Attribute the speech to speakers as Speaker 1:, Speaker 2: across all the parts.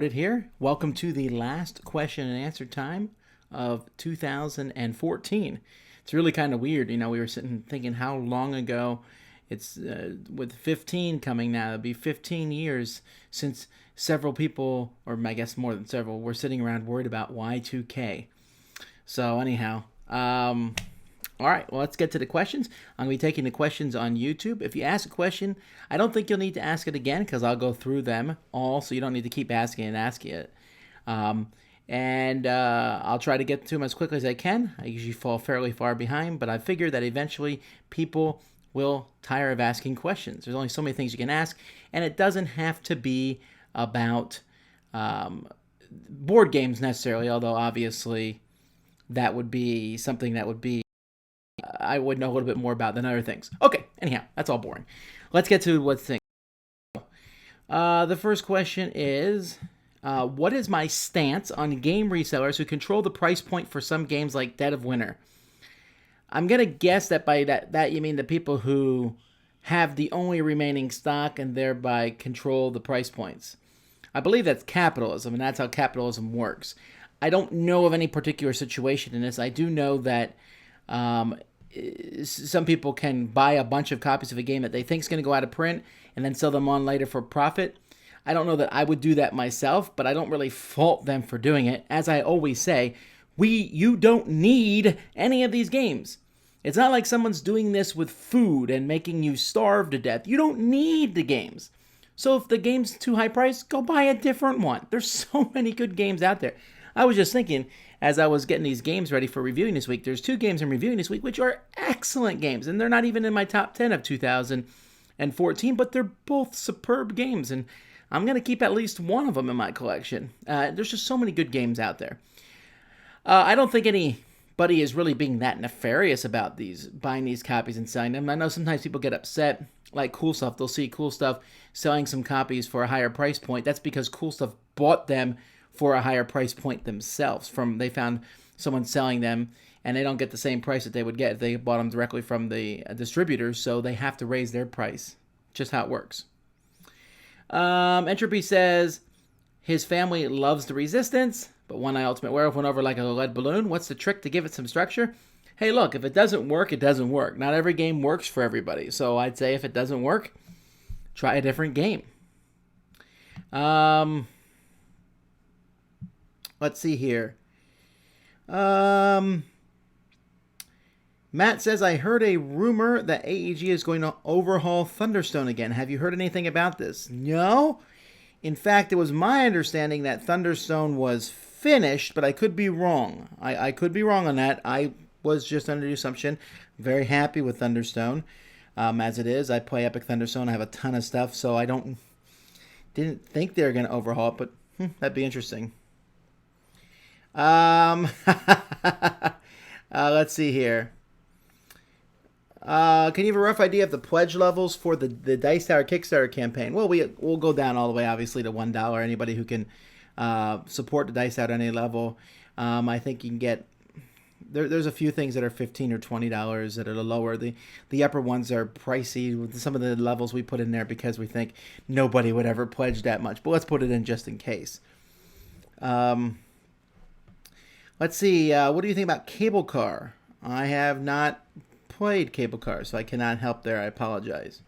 Speaker 1: Here. Welcome to the last question and answer time of 2014. It's really kind of weird. We were sitting thinking how long ago it's with 15 coming now. It'll be 15 years since several people, or I guess more than several, were sitting around worried about Y2K. So, anyhow, all right, well, let's get to the questions. I'm going to be taking the questions on YouTube. If you ask a question, I don't think you'll need to ask it again because I'll go through them all, so you don't need to keep asking and asking it. And I'll try to get to them as quickly as I can. I usually fall fairly far behind, but I figure that eventually people will tire of asking questions. There's only so many things you can ask, and it doesn't have to be about board games necessarily, although obviously that would be something that would be I would know a little bit more about than other things. Okay, anyhow, that's all boring. Let's get to what's thing. The first question is, what is my stance on game resellers who control the price point for some games like Dead of Winter? I'm gonna guess that by that you mean the people who have the only remaining stock and thereby control the price points. I believe that's capitalism, and that's how capitalism works. I don't know of any particular situation in this. I do know that some people can buy a bunch of copies of a game that they think is going to go out of print and then sell them on later for profit. I don't know that I would do that myself, but I don't really fault them for doing it. As I always say, you don't need any of these games. It's not like someone's doing this with food and making you starve to death. You don't need the games. So if the game's too high priced, go buy a different one. There's so many good games out there. I was just thinking, as I was getting these games ready for reviewing this week, there's two games I'm reviewing this week which are excellent games, and they're not even in my top 10 of 2014, but they're both superb games, and I'm going to keep at least one of them in my collection. There's just so many good games out there. I don't think anybody is really being that nefarious about buying these copies and selling them. I know sometimes people get upset, like Cool Stuff. They'll see Cool Stuff selling some copies for a higher price point. That's because Cool Stuff bought them for a higher price point themselves. They found someone selling them, and they don't get the same price that they would get if they bought them directly from the distributors, so they have to raise their price. Just how it works. Entropy says his family loves the Resistance, but One Eye Ultimate Werewolf went over like a lead balloon. What's the trick to give it some structure? Hey, look, if it doesn't work, it doesn't work. Not every game works for everybody, so I'd say if it doesn't work, try a different game. Let's see here. Matt says, I heard a rumor that AEG is going to overhaul Thunderstone again. Have you heard anything about this? No. In fact, it was my understanding that Thunderstone was finished, but I could be wrong. I could be wrong on that. I was just under the assumption. Very happy with Thunderstone as it is. I play Epic Thunderstone. I have a ton of stuff, so I didn't think they were going to overhaul it, but that'd be interesting. Let's see here. Can you have a rough idea of the pledge levels for the Dice Tower Kickstarter campaign? Well, we'll go down all the way, obviously, to $1. Anybody who can support the Dice Tower at any level. I think you can get... There's a few things that are $15 or $20 that are lower. The upper ones are pricey with some of the levels we put in there because we think nobody would ever pledge that much. But let's put it in just in case. Let's see. What do you think about Cable Car? I have not played Cable Car, so I cannot help there. I apologize.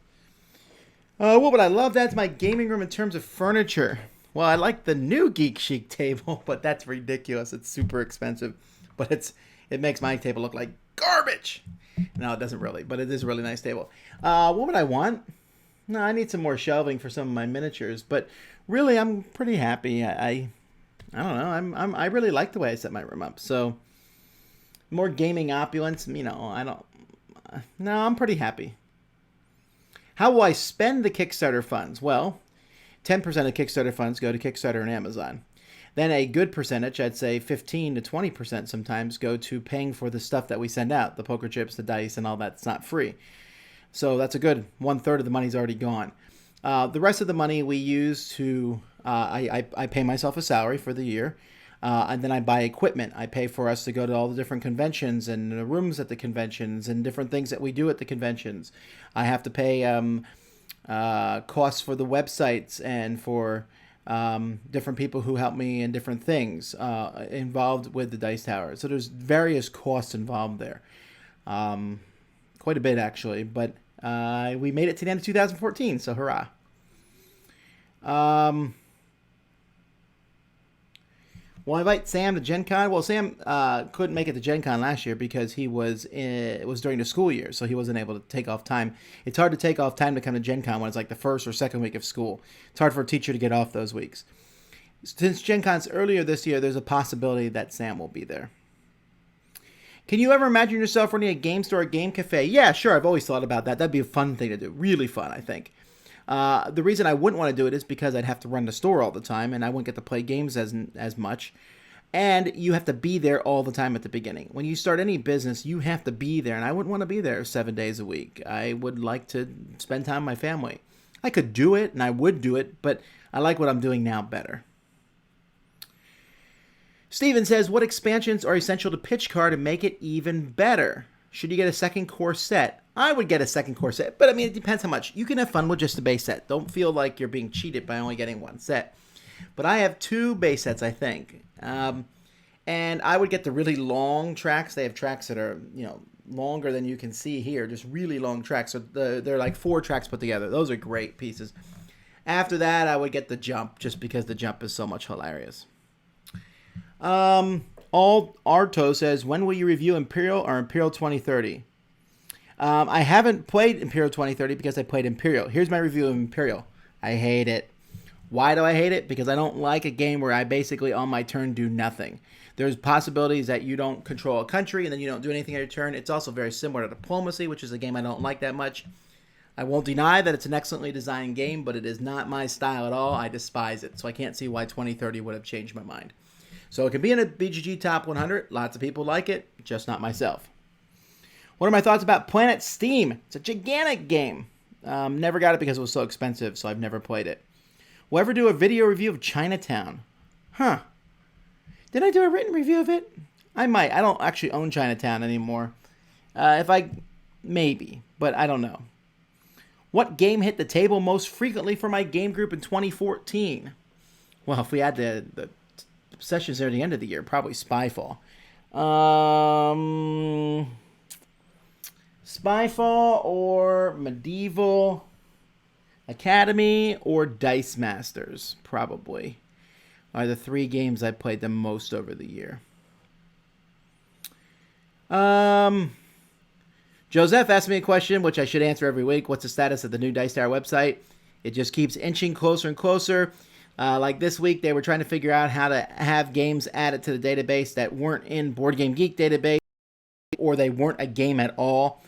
Speaker 1: What would I love? That's my gaming room in terms of furniture. Well, I like the new Geek Chic table, but that's ridiculous. It's super expensive, but it makes my table look like garbage. No, it doesn't really, but it is a really nice table. What would I want? No, I need some more shelving for some of my miniatures, but really, I'm pretty happy. I don't know. I really like the way I set my room up. So more gaming opulence. No, I'm pretty happy. How will I spend the Kickstarter funds? Well, 10% of Kickstarter funds go to Kickstarter and Amazon. Then a good percentage, I'd say 15 to 20% sometimes, go to paying for the stuff that we send out, the poker chips, the dice, and all that's not free. So that's a good 1/3 of the money's already gone. The rest of the money we use to, I pay myself a salary for the year, and then I buy equipment. I pay for us to go to all the different conventions and the rooms at the conventions and different things that we do at the conventions. I have to pay costs for the websites and for different people who help me in different things involved with the Dice Tower. So there's various costs involved there. Quite a bit, actually. But we made it to the end of 2014, so hurrah. Well, I invite Sam to Gen Con. Well, Sam couldn't make it to Gen Con last year because it was during the school year, so he wasn't able to take off time. It's hard to take off time to come to Gen Con when it's like the first or second week of school. It's hard for a teacher to get off those weeks. Since Gen Con's earlier this year, there's a possibility that Sam will be there. Can you ever imagine yourself running a game store or game cafe? Yeah, sure. I've always thought about that. That'd be a fun thing to do. Really fun, I think. The reason I wouldn't want to do it is because I'd have to run the store all the time, and I wouldn't get to play games as much. And you have to be there all the time at the beginning. When you start any business, you have to be there, and I wouldn't want to be there 7 days a week. I would like to spend time with my family. I could do it, and I would do it, but I like what I'm doing now better. Steven says, what expansions are essential to Pitch Car to make it even better? Should you get a second core set? I would get a second core set, but I mean, it depends how much. You can have fun with just the base set. Don't feel like you're being cheated by only getting one set. But I have 2 base sets, I think. And I would get the really long tracks. They have tracks that are, longer than you can see here. Just really long tracks. So they're like 4 tracks put together. Those are great pieces. After that, I would get the jump, just because the jump is so much hilarious. All Arto says, when will you review Imperial or Imperial 2030? I haven't played Imperial 2030 because I played Imperial. Here's my review of Imperial. I hate it. Why do I hate it? Because I don't like a game where I basically on my turn do nothing. There's possibilities that you don't control a country and then you don't do anything on your turn. It's also very similar to Diplomacy, which is a game I don't like that much. I won't deny that it's an excellently designed game, but it is not my style at all. I despise it, so I can't see why 2030 would have changed my mind. So it can be in a BGG Top 100. Lots of people like it, just not myself. What are my thoughts about Planet Steam? It's a gigantic game. Never got it because it was so expensive, so I've never played it. Will I ever do a video review of Chinatown? Huh. Did I do a written review of it? I might. I don't actually own Chinatown anymore. Maybe, but I don't know. What game hit the table most frequently for my game group in 2014? Well, if we had the sessions there at the end of the year, probably Spyfall. Spyfall or Medieval Academy or Dice Masters, probably, are the 3 games I played the most over the year. Joseph asked me a question, which I should answer every week. What's the status of the new Dice Tower website? It just keeps inching closer and closer. Like this week, they were trying to figure out how to have games added to the database that weren't in Board Game Geek database, or they weren't a game at all.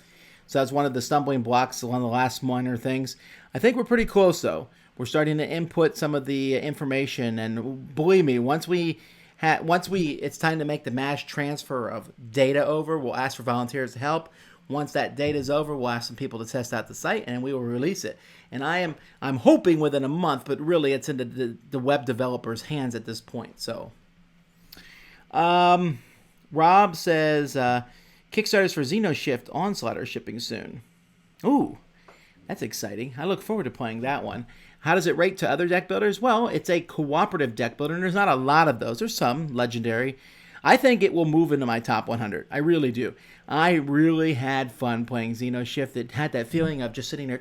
Speaker 1: So that's one of the stumbling blocks, one of the last minor things. I think we're pretty close, though. We're starting to input some of the information, and believe me, once it's time to make the mass transfer of data over, we'll ask for volunteers to help. Once that data is over, we'll ask some people to test out the site, and we will release it. And I'm hoping within a month, but really it's in the web developers' hands at this point. So, Rob says Kickstarters for Xenoshift Onslaught are shipping soon. Ooh, that's exciting. I look forward to playing that one. How does it rate to other deck builders? Well, it's a cooperative deck builder, and there's not a lot of those. There's some legendary. I think it will move into my top 100. I really do. I really had fun playing Xenoshift. It had that feeling of just sitting there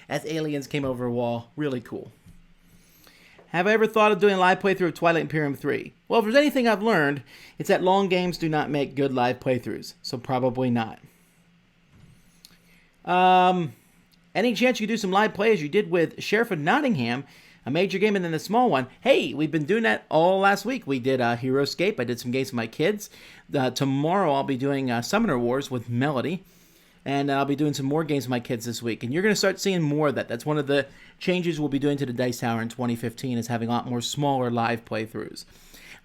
Speaker 1: as aliens came over a wall. Really cool. Have I ever thought of doing a live playthrough of Twilight Imperium 3? Well, if there's anything I've learned, it's that long games do not make good live playthroughs. So probably not. Any chance you could do some live play as you did with Sheriff of Nottingham, a major game and then a small one? Hey, we've been doing that all last week. We did Heroescape. I did some games with my kids. Tomorrow I'll be doing Summoner Wars with Melody. And I'll be doing some more games with my kids this week. And you're going to start seeing more of that. That's one of the changes we'll be doing to the Dice Tower in 2015, is having a lot more smaller live playthroughs.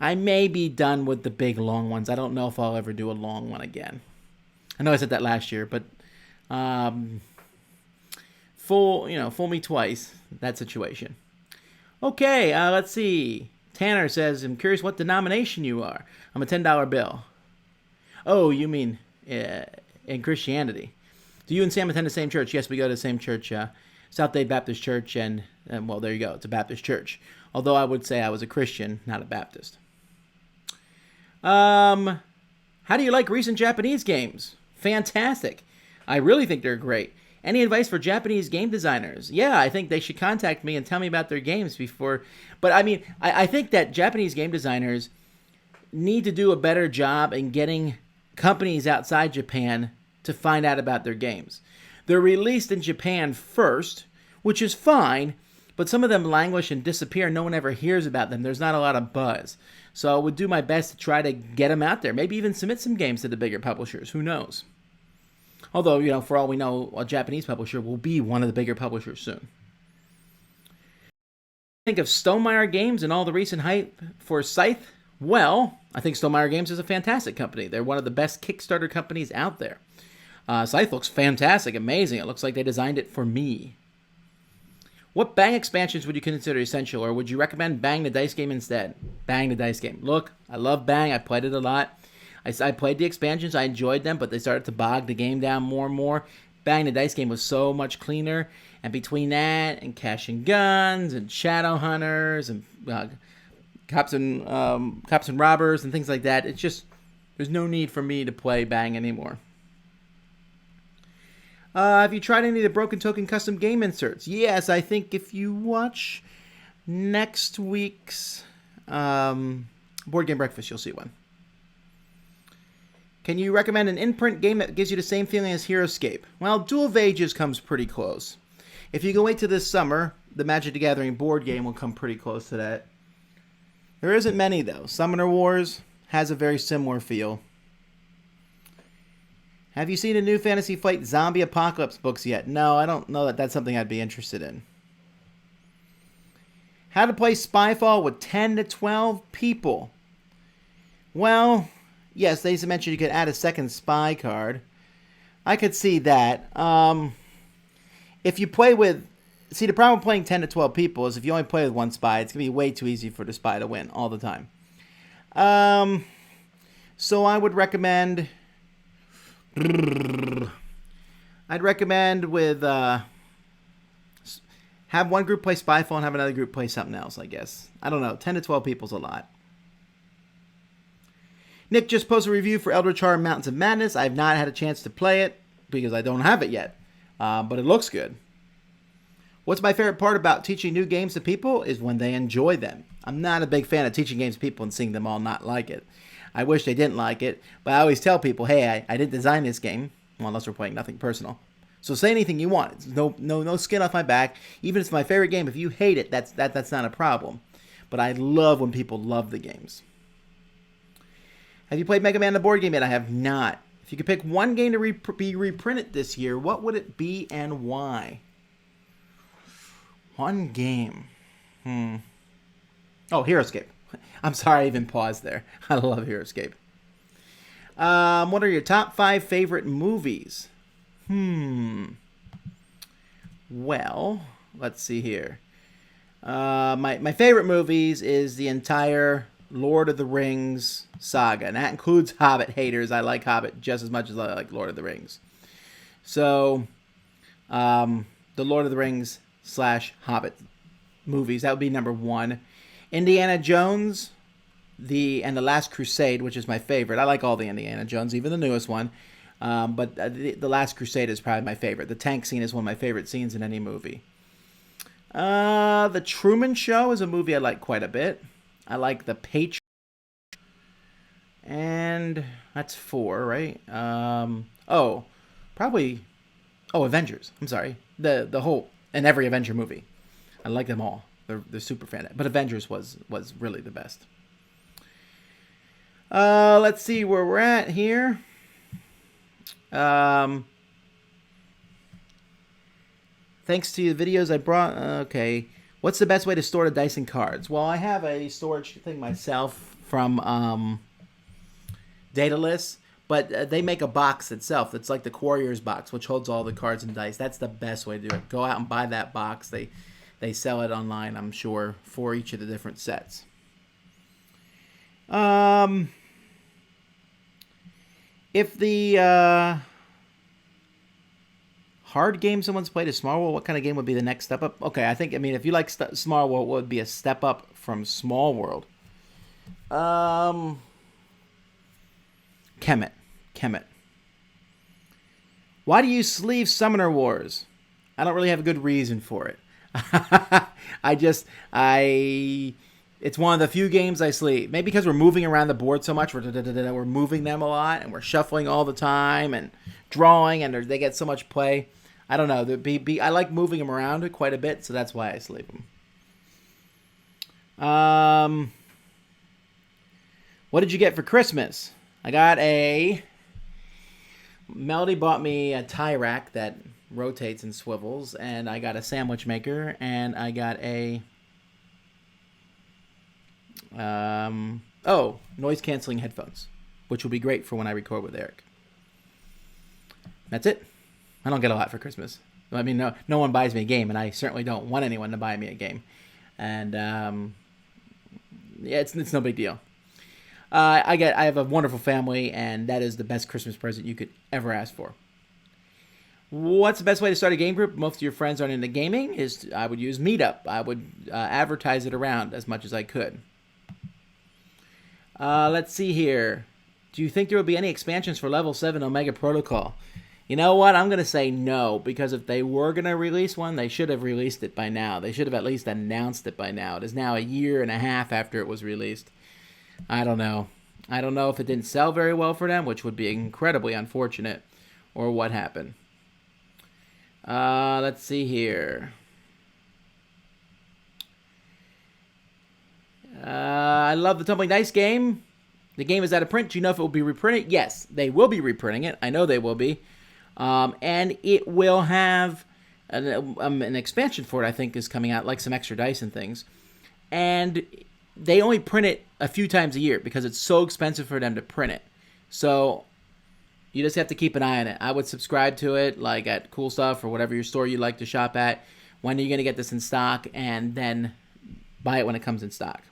Speaker 1: I may be done with the big long ones. I don't know if I'll ever do a long one again. I know I said that last year, but fool me twice, that situation. Okay, let's see. Tanner says, I'm curious what denomination you are. I'm a $10 bill. Oh, you mean in Christianity. Do you and Sam attend the same church? Yes, we go to the same church, South Day Baptist Church, and And well, there you go. It's a Baptist church. Although I would say I was a Christian, not a Baptist. How do you like recent Japanese games? Fantastic. I really think they're great. Any advice for Japanese game designers? Yeah, I think they should contact me and tell me about their games before. But I mean, I think that Japanese game designers need to do a better job in getting companies outside Japan to find out about their games. They're released in Japan first, which is fine, but some of them languish and disappear. No one ever hears about them. There's not a lot of buzz. So I would do my best to try to get them out there. Maybe even submit some games to the bigger publishers. Who knows? Although, you know, for all we know, a Japanese publisher will be one of the bigger publishers soon. Think of Stonemaier Games and all the recent hype for Scythe? Well, I think Stonemaier Games is a fantastic company. They're one of the best Kickstarter companies out there. Scythe looks fantastic, amazing. It looks like they designed it for me. What Bang expansions would you consider essential, or would you recommend Bang the Dice Game instead? Bang the Dice Game. Look, I love Bang. I played it a lot. I played the expansions. I enjoyed them, but they started to bog the game down more and more. Bang the Dice Game was so much cleaner. And between that and Cash and Guns and Shadow Hunters and cops and robbers and things like that, it's just, there's no need for me to play Bang anymore. Have you tried any of the Broken Token custom game inserts? Yes, I think if you watch next week's Board Game Breakfast, you'll see one. Can you recommend an in-print game that gives you the same feeling as HeroScape? Well, Duel of Ages comes pretty close. If you can wait till this summer, the Magic the Gathering board game will come pretty close to that. There isn't many, though. Summoner Wars has a very similar feel. Have you seen the new Fantasy Flight Zombie Apocalypse books yet? No, I don't know that that's something I'd be interested in. How to play Spyfall with 10 to 12 people. Well, yes, they mentioned you could add a second spy card. I could see that. If you play with... See, the problem with playing 10 to 12 people is if you only play with one spy, it's going to be way too easy for the spy to win all the time. So I would recommend... I'd recommend with... have one group play Spyfall and have another group play something else, I guess. I don't know. 10 to 12 people's a lot. Nick just posted a review for Eldritch Horror Mountains of Madness. I have not had a chance to play it because I don't have it yet. But it looks good. What's my favorite part about teaching new games to people is when they enjoy them. I'm not a big fan of teaching games to people and seeing them all not like it. I wish they didn't like it, but I always tell people, hey, I didn't design this game, well, unless we're playing nothing personal. So say anything you want. It's no skin off my back. Even if it's my favorite game, if you hate it, that's not a problem. But I love when people love the games. Have you played Mega Man the board game yet? I have not. If you could pick one game to be reprinted this year, what would it be and why? One game. Oh, HeroScape. I'm sorry I even paused there. I love HeroScape. What are your top 5 favorite movies? Well, let's see here. My favorite movies is the entire Lord of the Rings saga, and that includes Hobbit haters. I like Hobbit just as much as I like Lord of the Rings. So, the Lord of the Rings / Hobbit movies, that would be number 1. Indiana Jones, the Last Crusade, which is my favorite. I like all the Indiana Jones, even the newest one. But the Last Crusade is probably my favorite. The tank scene is one of my favorite scenes in any movie. The Truman Show is a movie I like quite a bit. I like The Patriot. And that's 4, right? Avengers. I'm sorry. The whole, and every Avenger movie. I like them all. They're super fan. But Avengers was really the best. Let's see where we're at here. Thanks to the videos I brought. Okay. What's the best way to store the dice and cards? Well, I have a storage thing myself from Daedalus, but they make a box itself. It's like the Quarriors box, which holds all the cards and dice. That's the best way to do it. Go out and buy that box. They sell it online, I'm sure, for each of the different sets. If the Hard game someone's played is Small World. What kind of game would be the next step up? Okay, I mean, if you like Small World, what would be a step up from Small World? Kemet. Kemet. Why do you sleeve Summoner Wars? I don't really have a good reason for it. It's one of the few games I sleeve. Maybe because we're moving around the board so much, we're moving them a lot, and we're shuffling all the time, and drawing, and they get so much play. I don't know. I like moving them around quite a bit, so that's why I sleeve them. What did you get for Christmas? I got Melody bought me a tie rack that rotates and swivels, and I got a sandwich maker, and I got noise canceling headphones, which will be great for when I record with Eric. That's it. I don't get a lot for Christmas. I mean, no one buys me a game, and I certainly don't want anyone to buy me a game. And it's no big deal. I have a wonderful family, and that is the best Christmas present you could ever ask for. What's the best way to start a game group? Most of your friends aren't into gaming. I would use Meetup. I would advertise it around as much as I could. Let's see here. Do you think there will be any expansions for Level 7 Omega Protocol? You know what? I'm going to say no, because if they were going to release one, they should have released it by now. They should have at least announced it by now. It is now a year and a half after it was released. I don't know. I don't know if it didn't sell very well for them, which would be incredibly unfortunate, or what happened. Let's see here. I love the Tumbling Dice game. The game is out of print. Do you know if it will be reprinted? Yes, they will be reprinting it. I know they will be. And it will have an expansion for it, I think, is coming out, like some extra dice and things. And they only print it a few times a year because it's so expensive for them to print it. So you just have to keep an eye on it. I would subscribe to it, like at Cool Stuff or whatever your store you like to shop at. When are you going to get this in stock? And then buy it when it comes in stock.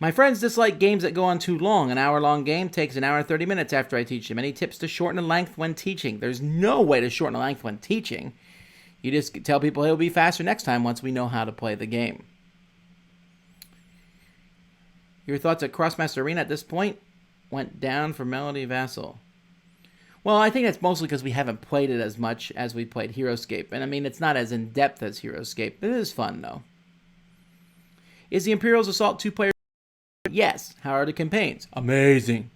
Speaker 1: My friends dislike games that go on too long. An hour-long game takes an hour and 30 minutes after I teach them. Any tips to shorten the length when teaching? There's no way to shorten the length when teaching. You just tell people it'll be faster next time once we know how to play the game. Your thoughts at Crossmaster Arena at this point? Went down for Melody Vassal. Well, I think that's mostly because we haven't played it as much as we played HeroScape. And I mean, it's not as in-depth as HeroScape, but it is fun, though. Is the Imperials Assault 2-player? Yes. How are the campaigns? Amazing.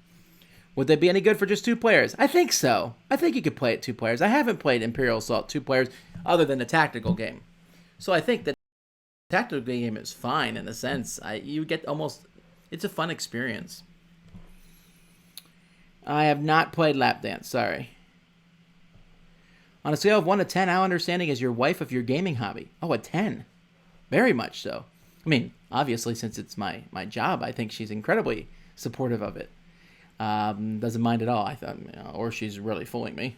Speaker 1: Would they be any good for just 2 players? I think so. I think you could play it 2 players. I haven't played Imperial Assault 2 players other than the tactical game. So I think that the tactical game is fine in a sense. It's a fun experience. I have not played Lap Dance, sorry. On a scale of 1 to 10, how understanding is your wife of your gaming hobby? Oh, a 10. Very much so. I mean, obviously, since it's my job, I think she's incredibly supportive of it. Doesn't mind at all, I thought, or she's really fooling me.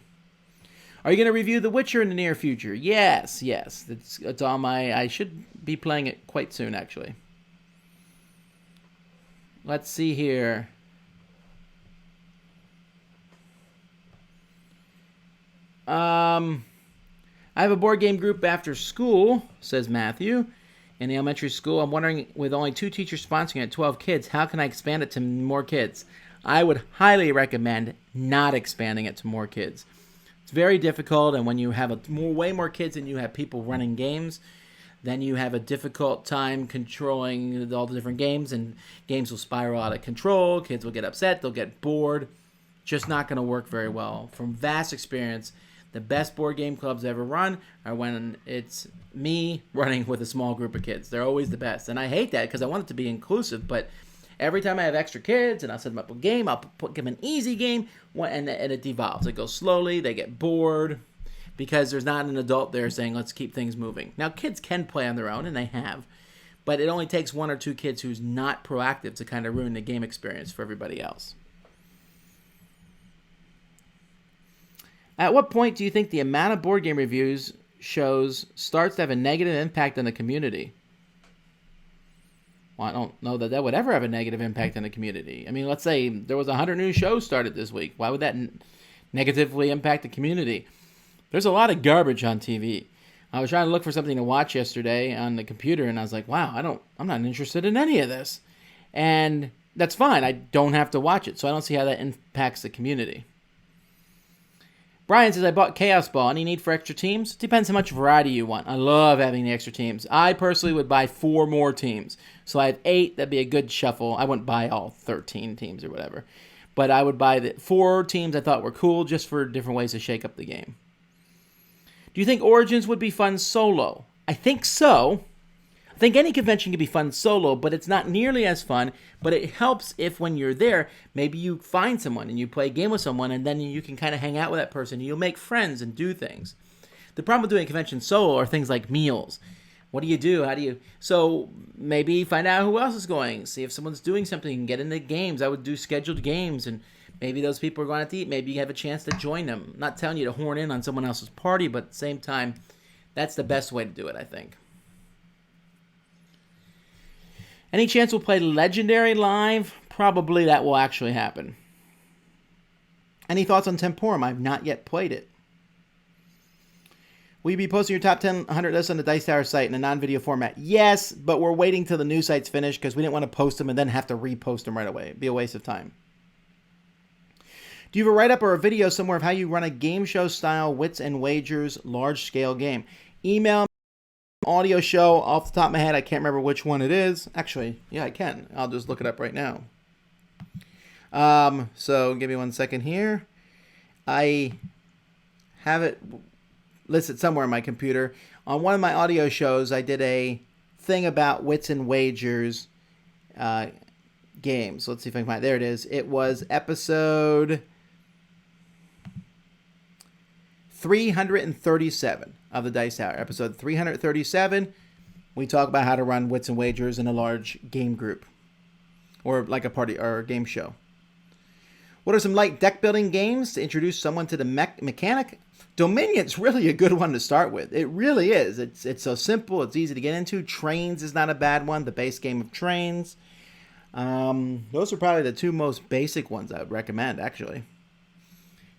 Speaker 1: Are you going to review The Witcher in the near future? Yes. It's on I should be playing it quite soon, actually. Let's see here. I have a board game group after school, says Matthew. In the elementary school, I'm wondering, with only 2 teachers sponsoring at 12 kids, how can I expand it to more kids? I would highly recommend not expanding it to more kids. It's very difficult, and when you have way more kids and you have people running games, then you have a difficult time controlling all the different games, and games will spiral out of control, kids will get upset, they'll get bored. Just not going to work very well. From vast experience, the best board game clubs ever run are when it's me running with a small group of kids. They're always the best. And I hate that because I want it to be inclusive. But every time I have extra kids and I'll set them up a game, I'll give them an easy game, and it devolves. It goes slowly. They get bored because there's not an adult there saying, let's keep things moving. Now, kids can play on their own, and they have. But it only takes 1 or 2 kids who's not proactive to kind of ruin the game experience for everybody else. At what point do you think the amount of board game reviews shows starts to have a negative impact on the community? Well, I don't know that would ever have a negative impact on the community. I mean, let's say there was 100 new shows started this week. Why would that negatively impact the community. There's a lot of garbage on TV. I was trying to look for something to watch yesterday on the computer, and I was like, wow, I'm not interested in any of this. And that's fine. I don't have to watch it, so I don't see how that impacts the community. Brian says, I bought Chaos Ball. Any need for extra teams? Depends how much variety you want. I love having the extra teams. I personally would buy 4 more teams. So I have 8. That'd be a good shuffle. I wouldn't buy all 13 teams or whatever. But I would buy the 4 teams I thought were cool just for different ways to shake up the game. Do you think Origins would be fun solo? I think so. I think any convention can be fun solo, but it's not nearly as fun. But it helps if when you're there, maybe you find someone and you play a game with someone, and then you can kind of hang out with that person. And you'll make friends and do things. The problem with doing a convention solo are things like meals. What do you do? How do you... So maybe find out who else is going. See if someone's doing something and get into games. I would do scheduled games, and maybe those people are going out to eat. Maybe you have a chance to join them. I'm not telling you to horn in on someone else's party, but at the same time, that's the best way to do it, I think. Any chance we'll play Legendary live? Probably that will actually happen. Any thoughts on Temporum? I've not yet played it. Will you be posting your top 10 100 lists on the Dice Tower site in a non-video format? Yes, but we're waiting till the new site's finished because we didn't want to post them and then have to repost them right away. It'd be a waste of time. Do you have a write-up or a video somewhere of how you run a game show style Wits and Wagers large-scale game? Email, audio show, off the top of my head, I can't remember which one it is. Actually, yeah, I can. I'll just look it up right now. So give me 1 second here. I have it listed somewhere on my computer. On one of my audio shows, I did a thing about Wits and Wagers games. Let's see if I can find it. There it is. It was episode 337 of the Dice Tower. Episode 337, we talk about how to run Wits and Wagers in a large game group. Or like a party or a game show. What are some light deck building games to introduce someone to the mechanic? Dominion's really a good one to start with. It really is. It's so simple. It's easy to get into. Trains is not a bad one. The base game of Trains. Those are probably the 2 most basic ones I would recommend, actually.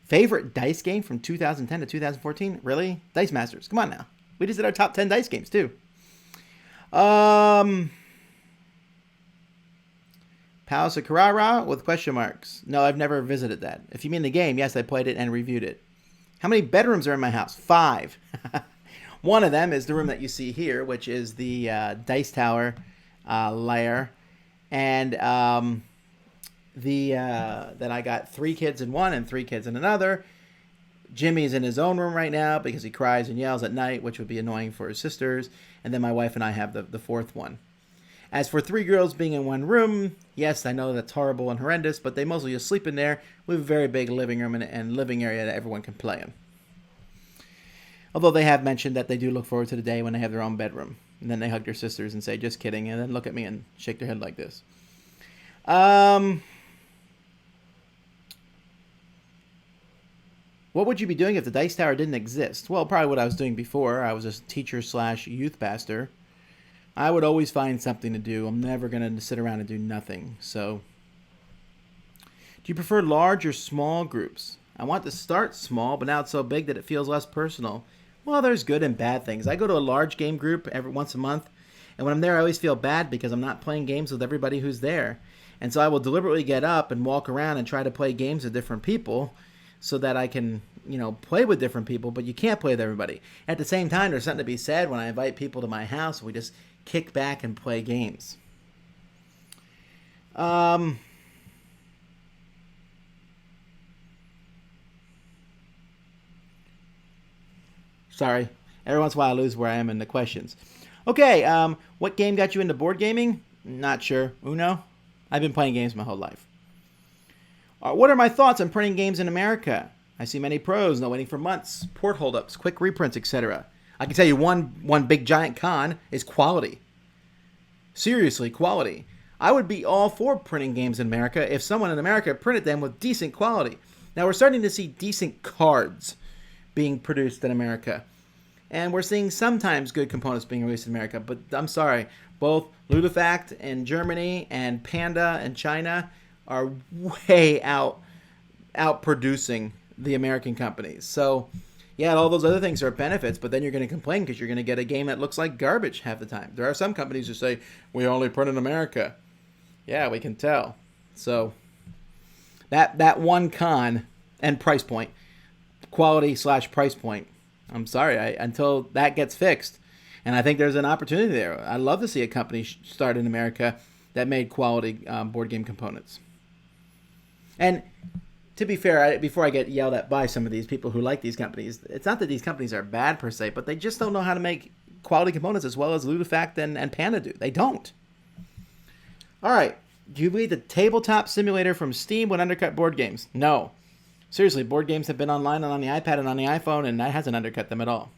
Speaker 1: Favorite dice game from 2010 to 2014? Really? Dice Masters. Come on now. We just did our top 10 dice games, too. Palace of Carrara with question marks. No, I've never visited that. If you mean the game, yes, I played it and reviewed it. How many bedrooms are in my house? 5. One of them is the room that you see here, which is the Dice Tower lair. And then I got 3 kids in one and 3 kids in another. Jimmy's in his own room right now because he cries and yells at night, which would be annoying for his sisters. And then my wife and I have the 4th one. As for 3 girls being in one room, yes, I know that's horrible and horrendous, but they mostly just sleep in there. We have a very big living room and living area that everyone can play in. Although they have mentioned that they do look forward to the day when they have their own bedroom. And then they hug their sisters and say, just kidding, and then look at me and shake their head like this. What would you be doing if the Dice Tower didn't exist? Well, probably what I was doing before. I was a teacher/youth pastor. I would always find something to do. I'm never going to sit around and do nothing. So, do you prefer large or small groups? I want to start small, but now it's so big that it feels less personal. Well, there's good and bad things. I go to a large game group every once a month, and when I'm there, I always feel bad because I'm not playing games with everybody who's there. And so I will deliberately get up and walk around and try to play games with different people so that I can, play with different people, but you can't play with everybody. At the same time, there's something to be said when I invite people to my house and we just kick back and play games. Sorry. Every once in a while I lose where I am in the questions. Okay, what game got you into board gaming? Not sure. Uno? I've been playing games my whole life. What are my thoughts on printing games in America? I see many pros, no waiting for months, port holdups, quick reprints, etc. I can tell you one big giant con is quality. Seriously, quality. I would be all for printing games in America if someone in America printed them with decent quality. Now we're starting to see decent cards being produced in America. And we're seeing sometimes good components being released in America. But I'm sorry, both Ludofact in Germany and Panda in China are way out producing the American companies. So, yeah, all those other things are benefits, but then you're going to complain because you're going to get a game that looks like garbage half the time. There are some companies who say, we only print in America. Yeah, we can tell. So, that one con and price point, quality/price point, I'm sorry, until that gets fixed, and I think there's an opportunity there. I'd love to see a company start in America that made quality board game components. And to be fair, before I get yelled at by some of these people who like these companies, it's not that these companies are bad per se, but they just don't know how to make quality components as well as Ludofact and Panda do. They don't. All right. Do you believe the tabletop simulator from Steam would undercut board games? No. Seriously, board games have been online and on the iPad and on the iPhone, and that hasn't undercut them at all.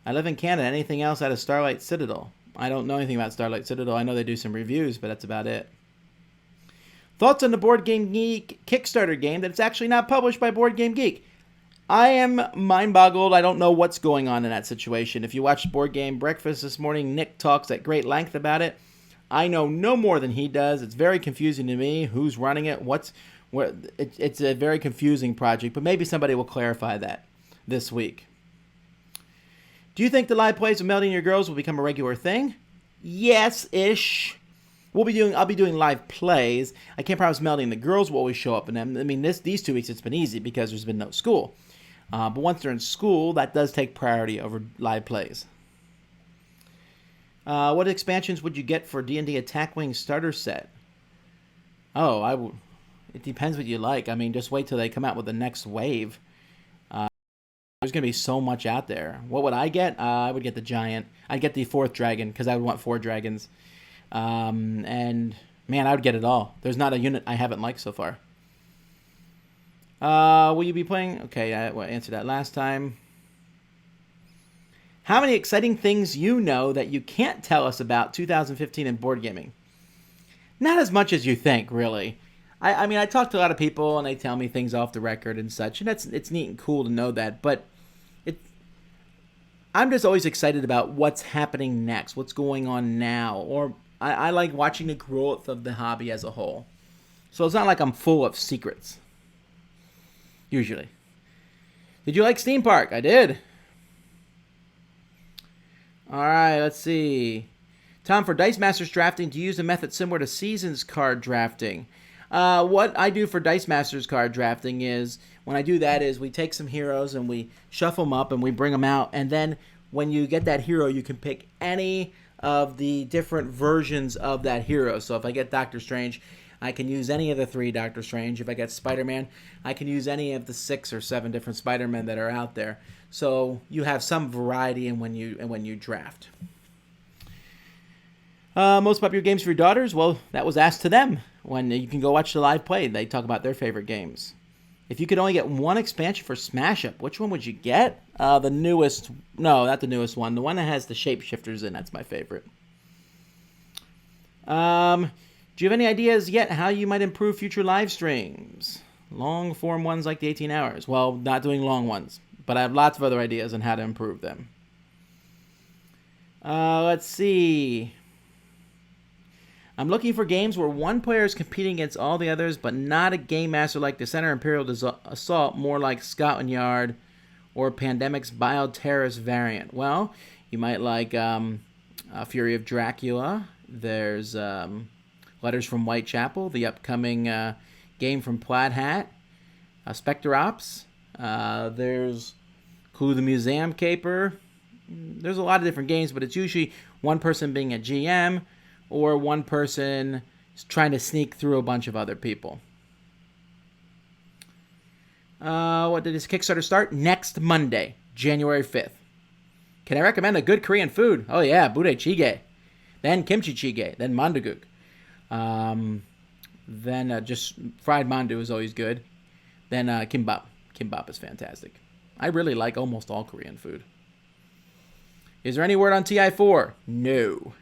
Speaker 1: I live in Canada. Anything else out of Starlight Citadel? I don't know anything about Starlight Citadel. I know they do some reviews, but that's about it. Thoughts on the Board Game Geek Kickstarter game that's actually not published by Board Game Geek? I am mind-boggled. I don't know what's going on in that situation. If you watched Board Game Breakfast this morning, Nick talks at great length about it. I know no more than he does. It's very confusing to me. Who's running it? It's a very confusing project, but maybe somebody will clarify that this week. Do you think the live plays of Melting Your Girls will become a regular thing? Yes-ish. I'll be doing live plays. I can't promise Melting the Girls will always show up in them. I mean, these 2 weeks it's been easy because there's been no school. But once they're in school, that does take priority over live plays. What expansions would you get for D&D Attack Wing starter set? Oh, it depends what you like. I mean, just wait till they come out with the next wave. There's going to be so much out there. What would I get? I would get the giant. I'd get the 4th dragon because I would want 4 dragons. And, man, I would get it all. There's not a unit I haven't liked so far. Will you be playing? Okay, I answered that last time. How many exciting things you know that you can't tell us about 2015 in board gaming? Not as much as you think, really. I mean, I talk to a lot of people, and they tell me things off the record and such, and it's neat and cool to know that, but I'm just always excited about what's happening next, what's going on now, or I like watching the growth of the hobby as a whole. So it's not like I'm full of secrets, usually. Did you like Steam Park? I did. All right, let's see. Tom, for Dice Masters drafting, do you use a method similar to Seasons card drafting? What I do for Dice Masters card drafting is, when I do that, is we take some heroes and we shuffle them up and we bring them out. And then when you get that hero, you can pick any of the different versions of that hero. So if I get Doctor Strange, I can use any of the 3 Doctor Strange. If I get Spider-Man, I can use any of the 6 or 7 different Spider-Men that are out there. So you have some variety in when you draft. Most popular games for your daughters? Well, that was asked to them when you can go watch the live play. They talk about their favorite games. If you could only get one expansion for Smash Up, which one would you get? The newest. No, not the newest one. The one that has the shapeshifters in. That's my favorite. Do you have any ideas yet how you might improve future live streams? Long form ones like the 18 hours. Well, not doing long ones, but I have lots of other ideas on how to improve them. Let's see. I'm looking for games where one player is competing against all the others, but not a game master like Descender Imperial Assault, more like Scotland Yard or Pandemic's Bioterrorist variant. Well, you might like Fury of Dracula. There's Letters from Whitechapel, the upcoming game from Plaid Hat. Spectre Ops. There's Clue the Museum Caper. There's a lot of different games, but it's usually one person being a GM or one person trying to sneak through a bunch of other people. What did this Kickstarter start? Next Monday, January 5th. Can I recommend a good Korean food? Oh yeah, budae jjigae. Then kimchi jjigae. Then mandaguk. Then just fried mandu is always good. Then kimbap. Kimbap is fantastic. I really like almost all Korean food. Is there any word on TI4? No.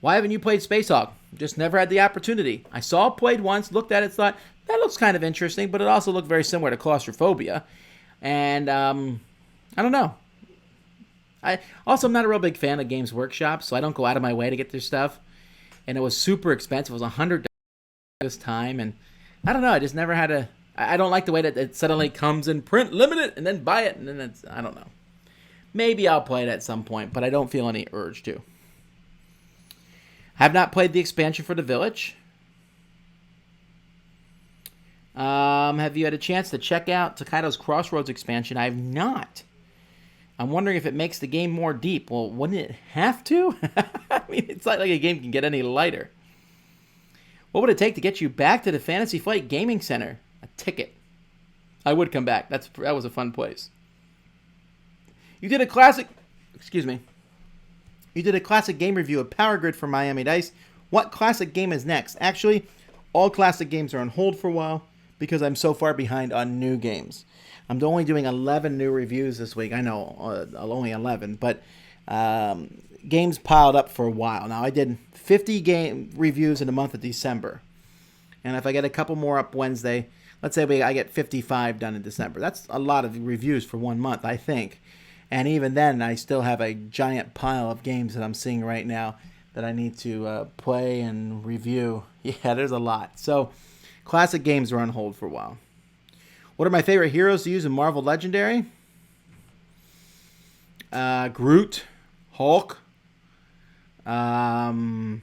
Speaker 1: Why haven't you played Space Hawk? Just never had the opportunity. I saw it played once, looked at it, thought, that looks kind of interesting, but it also looked very similar to Claustrophobia. And, I don't know. I'm not a real big fan of Games Workshop, so I don't go out of my way to get their stuff. And it was super expensive. It was $100 this time, and I don't know. I just never had a. I don't like the way that it suddenly comes in print limited and then buy it, and then it's. I don't know. Maybe I'll play it at some point, but I don't feel any urge to. I have not played the expansion for The Village. Have you had a chance to check out Tokaido's Crossroads expansion? I have not. I'm wondering if it makes the game more deep. Well, wouldn't it have to? I mean, it's not like a game can get any lighter. What would it take to get you back to the Fantasy Flight Gaming Center? A ticket. I would come back. That was a fun place. You did a classic game review of Power Grid for Miami Dice. What classic game is next? Actually, all classic games are on hold for a while because I'm so far behind on new games. I'm only doing 11 new reviews this week. I know, only 11, but games piled up for a while. Now, I did 50 game reviews in the month of December. And if I get a couple more up Wednesday, let's say I get 55 done in December. That's a lot of reviews for 1 month, I think. And even then, I still have a giant pile of games that I'm seeing right now that I need to play and review. Yeah, there's a lot. So, classic games are on hold for a while. What are my favorite heroes to use in Marvel Legendary? Groot, Hulk, Mystique,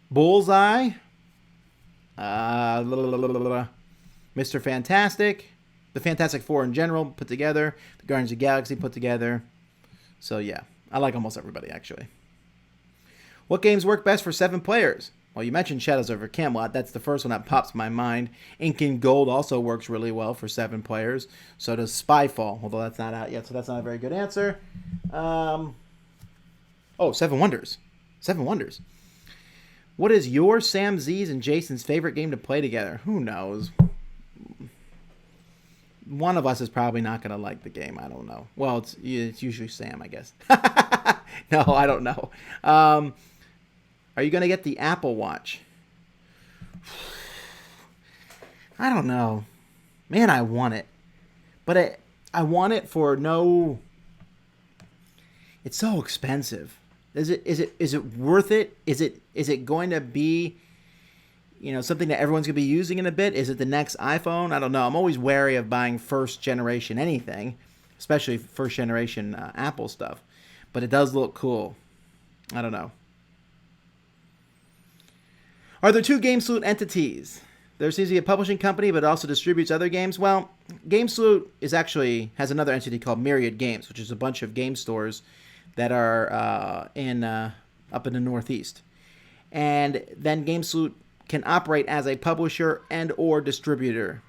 Speaker 1: Bullseye, Mr. Fantastic, the Fantastic Four in general put together, the Guardians of the Galaxy put together. So yeah, I like almost everybody actually. What games work best for 7 players? Well, you mentioned Shadows over Camelot. That's the first one that pops in my mind. Ink and Gold also works really well for 7 players. So does Spyfall, although that's not out yet, so that's not a very good answer. Seven Wonders. 7 Wonders. What is your, Sam Z's, and Jason's favorite game to play together? Who knows? One of us is probably not going to like the game. I don't know. Well, it's usually Sam, I guess. No, I don't know. Are you going to get the Apple Watch? I don't know. Man, I want it. But I want it for no... It's so expensive. Is it worth it? Is it going to be, something that everyone's going to be using in a bit? Is it the next iPhone? I don't know. I'm always wary of buying first generation anything, especially first generation Apple stuff. But it does look cool. I don't know. Are there 2 GameSalute entities? There seems to be a publishing company, but it also distributes other games. Well, GameSalute has another entity called Myriad Games, which is a bunch of game stores that are up in the Northeast. And then GameSalute can operate as a publisher and or distributor.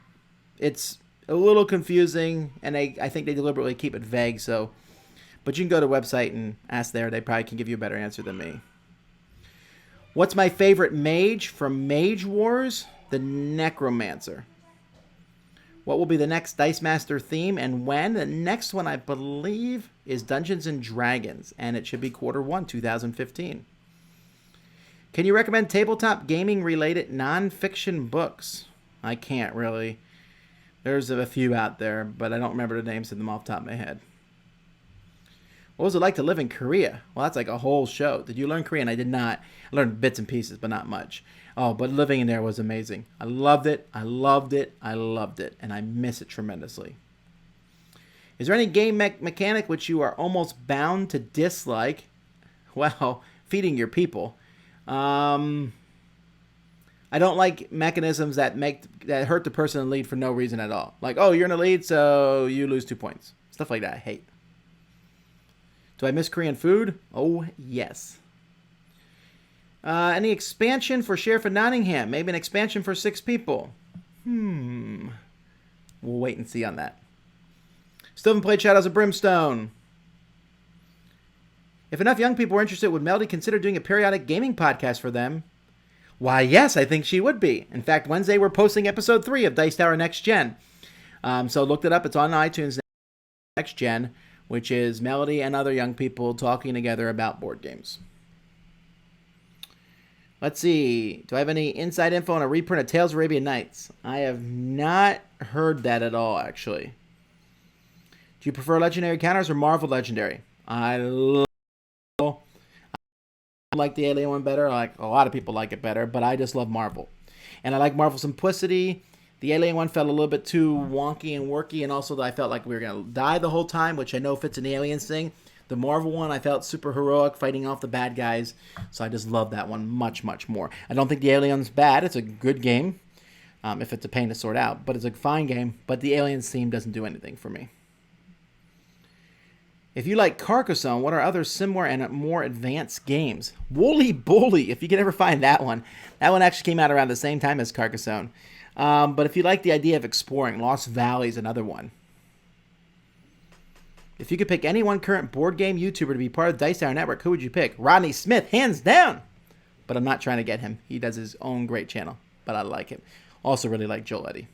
Speaker 1: It's a little confusing, and I think they deliberately keep it vague. But you can go to the website and ask there. They probably can give you a better answer than me. What's my favorite mage from Mage Wars? The Necromancer. What will be the next Dice Master theme and when? The next one, I believe, is Dungeons and Dragons, and it should be Q1 2015. Can you recommend tabletop gaming related non-fiction books? I can't really. There's a few out there, but I don't remember the names of them off the top of my head. What was it like to live in Korea? Well, that's like a whole show. Did you learn Korean? I did not. I learned bits and pieces, but not much. Oh, but living in there was amazing. I loved it. I loved it. I loved it. And I miss it tremendously. Is there any game mechanic which you are almost bound to dislike? Well, feeding your people. I don't like mechanisms that hurt the person in the lead for no reason at all. Like, oh, you're in the lead, so you lose 2 points. Stuff like that I hate. Do I miss Korean food? Oh, yes. Any expansion for Sheriff of Nottingham? Maybe an expansion for 6 people. We'll wait and see on that. Still haven't played Shadows of Brimstone. If enough young people were interested, would Melody consider doing a periodic gaming podcast for them? Why, yes, I think she would be. In fact, Wednesday we're posting episode 3 of Dice Tower Next Gen. So looked it up. It's on iTunes Next Gen, which is Melody and other young people talking together about board games. Let's see. Do I have any inside info on a reprint of Tales of Arabian Nights? I have not heard that at all, actually. Do you prefer Legendary Encounters or Marvel Legendary? I like the Alien one better. Like a lot of people like it better, but I just love Marvel. And I like Marvel simplicity. The Alien one felt a little bit too wonky and worky, and also I felt like we were going to die the whole time, which I know fits an Aliens thing. The Marvel one, I felt super heroic, fighting off the bad guys, so I just love that one much, much more. I don't think the Alien's bad. It's a good game, if it's a pain to sort out, but it's a fine game, but the Aliens theme doesn't do anything for me. If you like Carcassonne, what are other similar and more advanced games? Wooly Bully, if you can ever find that one. That one actually came out around the same time as Carcassonne. But if you like the idea of exploring, Lost Valley is another one. If you could pick any one current board game YouTuber to be part of the Dice Tower Network, who would you pick? Rodney Smith, hands down! But I'm not trying to get him. He does his own great channel, but I like him. Also really like Joel Eddy.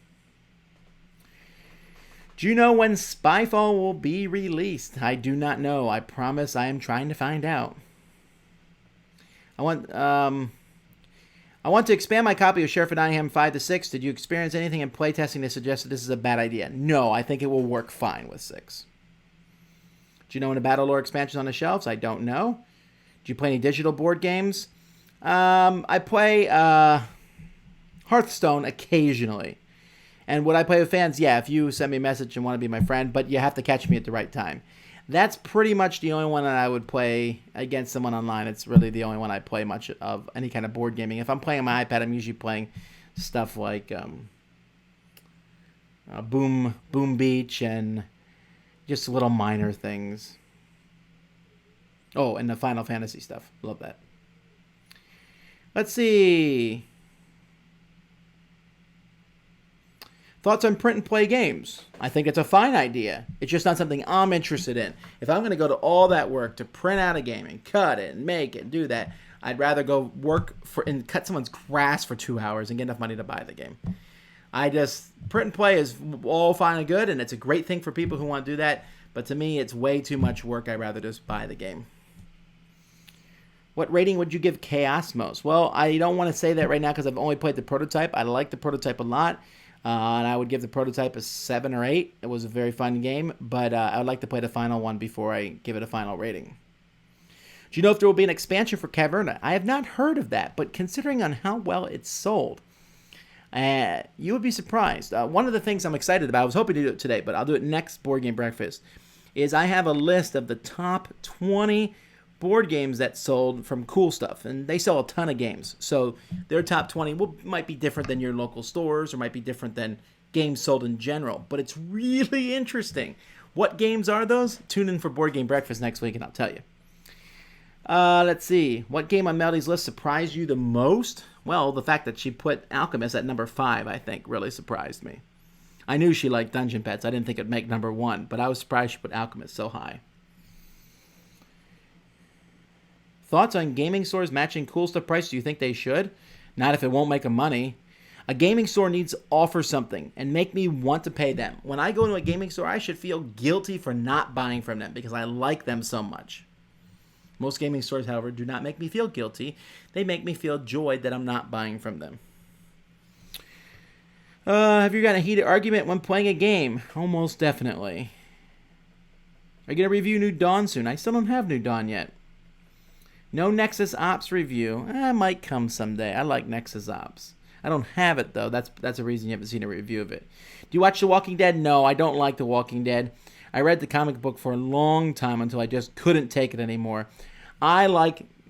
Speaker 1: Do you know when Spyfall will be released? I do not know. I promise I am trying to find out. I want to expand my copy of Sheriff of Nottingham 5 to 6. Did you experience anything in playtesting that suggests that this is a bad idea? No, I think it will work fine with 6. Do you know when a Battle Lore expansion is on the shelves? I don't know. Do you play any digital board games? I play Hearthstone occasionally. And would I play with fans? Yeah, if you send me a message and want to be my friend, but you have to catch me at the right time. That's pretty much the only one that I would play against someone online. It's really the only one I play much of any kind of board gaming. If I'm playing on my iPad, I'm usually playing stuff like Boom Beach and just little minor things. Oh, and the Final Fantasy stuff. Love that. Let's see. Thoughts on print and play games? I think it's a fine idea. It's just not something I'm interested in. If I'm going to go to all that work to print out a game and cut it and make it and do that, I'd rather go work and cut someone's grass for 2 hours and get enough money to buy the game. Print and play is all fine and good, and it's a great thing for people who want to do that. But to me, it's way too much work. I'd rather just buy the game. What rating would you give Chaosmos? Well, I don't want to say that right now because I've only played the prototype. I like the prototype a lot. And I would give the prototype a 7 or 8. It was a very fun game, but I would like to play the final one before I give it a final rating. Do you know if there will be an expansion for Caverna? I have not heard of that, but considering on how well it's sold, you would be surprised. One of the things I'm excited about, I was hoping to do it today, but I'll do it next Board Game Breakfast, is I have a list of the top 20 board games that sold from Cool Stuff, and they sell a ton of games. So their top 20 might be different than your local stores or might be different than games sold in general, but it's really interesting. What games are those? Tune in for Board Game Breakfast next week and I'll tell you. Let's see. What game on Melody's list surprised you the most? Well, the fact that she put Alchemist at number 5, I think, really surprised me. I knew she liked Dungeon Pets. I didn't think it'd make number 1, but I was surprised she put Alchemist so high. Thoughts on gaming stores matching Cool Stuff price? Do you think they should? Not if it won't make them money. A gaming store needs to offer something and make me want to pay them. When I go into a gaming store, I should feel guilty for not buying from them because I like them so much. Most gaming stores, however, do not make me feel guilty. They make me feel joy that I'm not buying from them. Have you got a heated argument when playing a game? Almost definitely. Are you going to review New Dawn soon? I still don't have New Dawn yet. No Nexus Ops review. I might come someday. I like Nexus Ops. I don't have it, though. That's a reason you haven't seen a review of it. Do you watch The Walking Dead? No, I don't like The Walking Dead. I read the comic book for a long time until I just couldn't take it anymore.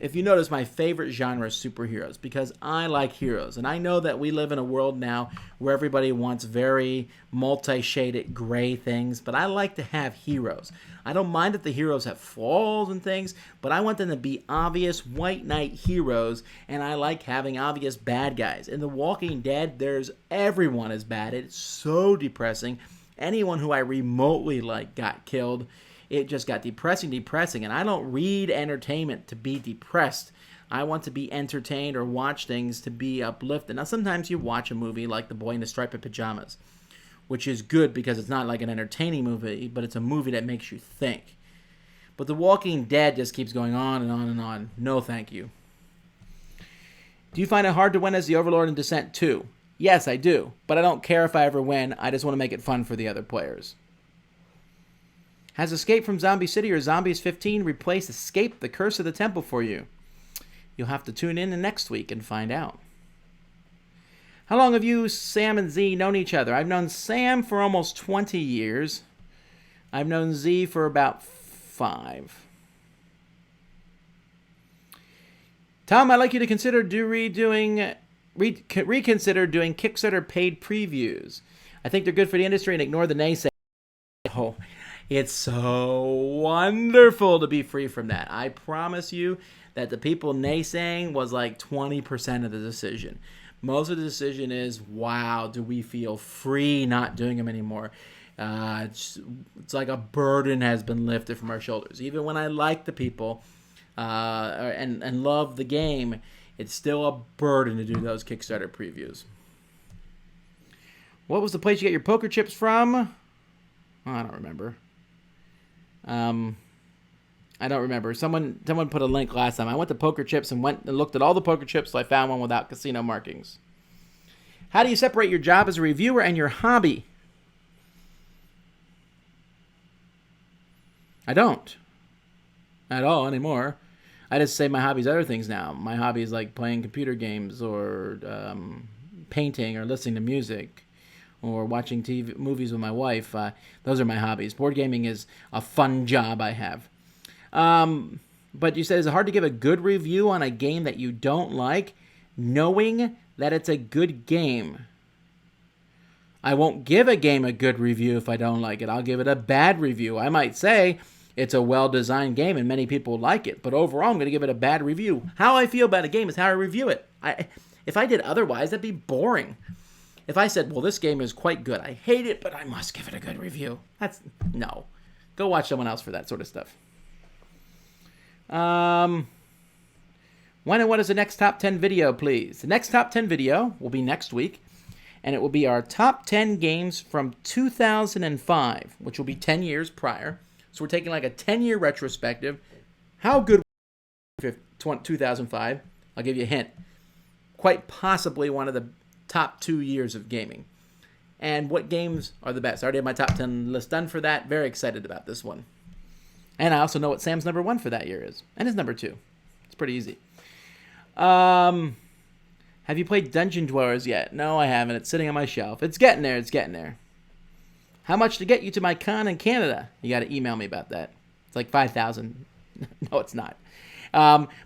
Speaker 1: If you notice, my favorite genre is superheroes because I like heroes. And I know that we live in a world now where everybody wants very multi-shaded gray things, but I like to have heroes. I don't mind that the heroes have flaws and things, but I want them to be obvious white knight heroes, and I like having obvious bad guys. In The Walking Dead, everyone is bad. It's so depressing. Anyone who I remotely like got killed. It just got depressing, and I don't read entertainment to be depressed. I want to be entertained or watch things to be uplifted. Now, sometimes you watch a movie like The Boy in the Striped Pajamas, which is good because it's not like an entertaining movie, but it's a movie that makes you think. But The Walking Dead just keeps going on and on and on. No, thank you. Do you find it hard to win as the Overlord in Descent 2? Yes, I do, but I don't care if I ever win. I just want to make it fun for the other players. Has Escape from Zombie City or Zombies 15 replaced Escape: The Curse of the Temple for you? You'll have to tune in next week and find out. How long have you, Sam and Z, known each other? I've known Sam for almost 20 years. I've known Z for about 5. Tom, I'd like you to consider reconsider doing Kickstarter paid previews. I think they're good for the industry and ignore the naysayers. Oh, it's so wonderful to be free from that. I promise you that the people naysaying was like 20% of the decision. Most of the decision is, wow, do we feel free not doing them anymore? It's like a burden has been lifted from our shoulders. Even when I like the people and love the game, it's still a burden to do those Kickstarter previews. What was the place you get your poker chips from? Oh, I don't remember. I don't remember. Someone put a link last time. I went to Poker Chips and went and looked at all the poker chips, so I found one without casino markings. How do you separate your job as a reviewer and your hobby? I don't. At all anymore. I just say my hobby's other things now. My hobby is like playing computer games or painting or listening to music or watching movies with my wife. Those are my hobbies. Board gaming is a fun job I have. But you said, is it hard to give a good review on a game that you don't like, knowing that it's a good game? I won't give a game a good review if I don't like it. I'll give it a bad review. I might say it's a well-designed game and many people like it, but overall I'm going to give it a bad review. How I feel about a game is how I review it. If I did otherwise, that'd be boring. If I said, well, this game is quite good, I hate it, but I must give it a good review. No. Go watch someone else for that sort of stuff. When and what is the next top 10 video, please? The next top 10 video will be next week, and it will be our top 10 games from 2005, which will be 10 years prior. So we're taking like a 10-year retrospective. How good was 2005? I'll give you a hint. Quite possibly one of the top 2 years of gaming. And what games are the best? I already have my top 10 list done for that. Very excited about this one. And I also know what Sam's number 1 for that year is. And his number 2. It's pretty easy. Have you played Dungeon Dwellers yet? No, I haven't. It's sitting on my shelf. It's getting there. It's getting there. How much to get you to my con in Canada? You got to email me about that. It's like $5,000. No, it's not.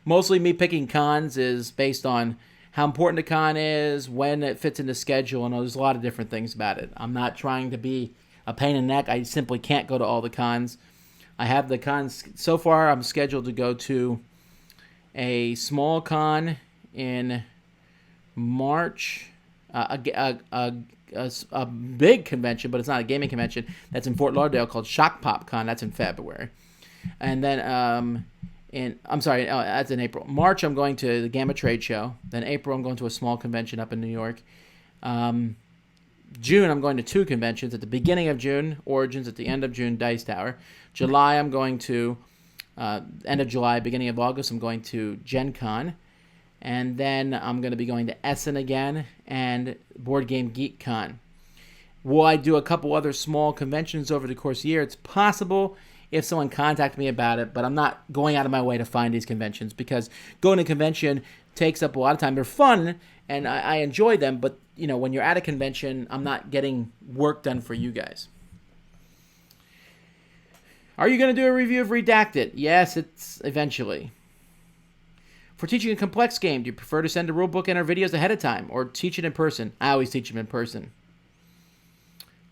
Speaker 1: Mostly me picking cons is based on how important the con is, when it fits in the schedule, and there's a lot of different things about it. I'm not trying to be a pain in the neck. I simply can't go to all the cons. I have the cons. So far, I'm scheduled to go to a small con in March, a big convention, but it's not a gaming convention. That's in Fort Lauderdale called Shock Pop Con. That's in February. And then that's in April. March, I'm going to the Gamma Trade Show. Then April, I'm going to a small convention up in New York. June, I'm going to 2 conventions. At the beginning of June, Origins. At the end of June, Dice Tower. July, I'm going to, end of July, beginning of August, I'm going to Gen Con. And then I'm going to be going to Essen again and Board Game Geek Con. Will I do a couple other small conventions over the course of the year? It's possible if someone contacted me about it, but I'm not going out of my way to find these conventions because going to a convention takes up a lot of time. They're fun, and I enjoy them, but when you're at a convention, I'm not getting work done for you guys. Are you going to do a review of Redacted? Yes, it's eventually. For teaching a complex game, do you prefer to send a rulebook and our videos ahead of time or teach it in person? I always teach them in person.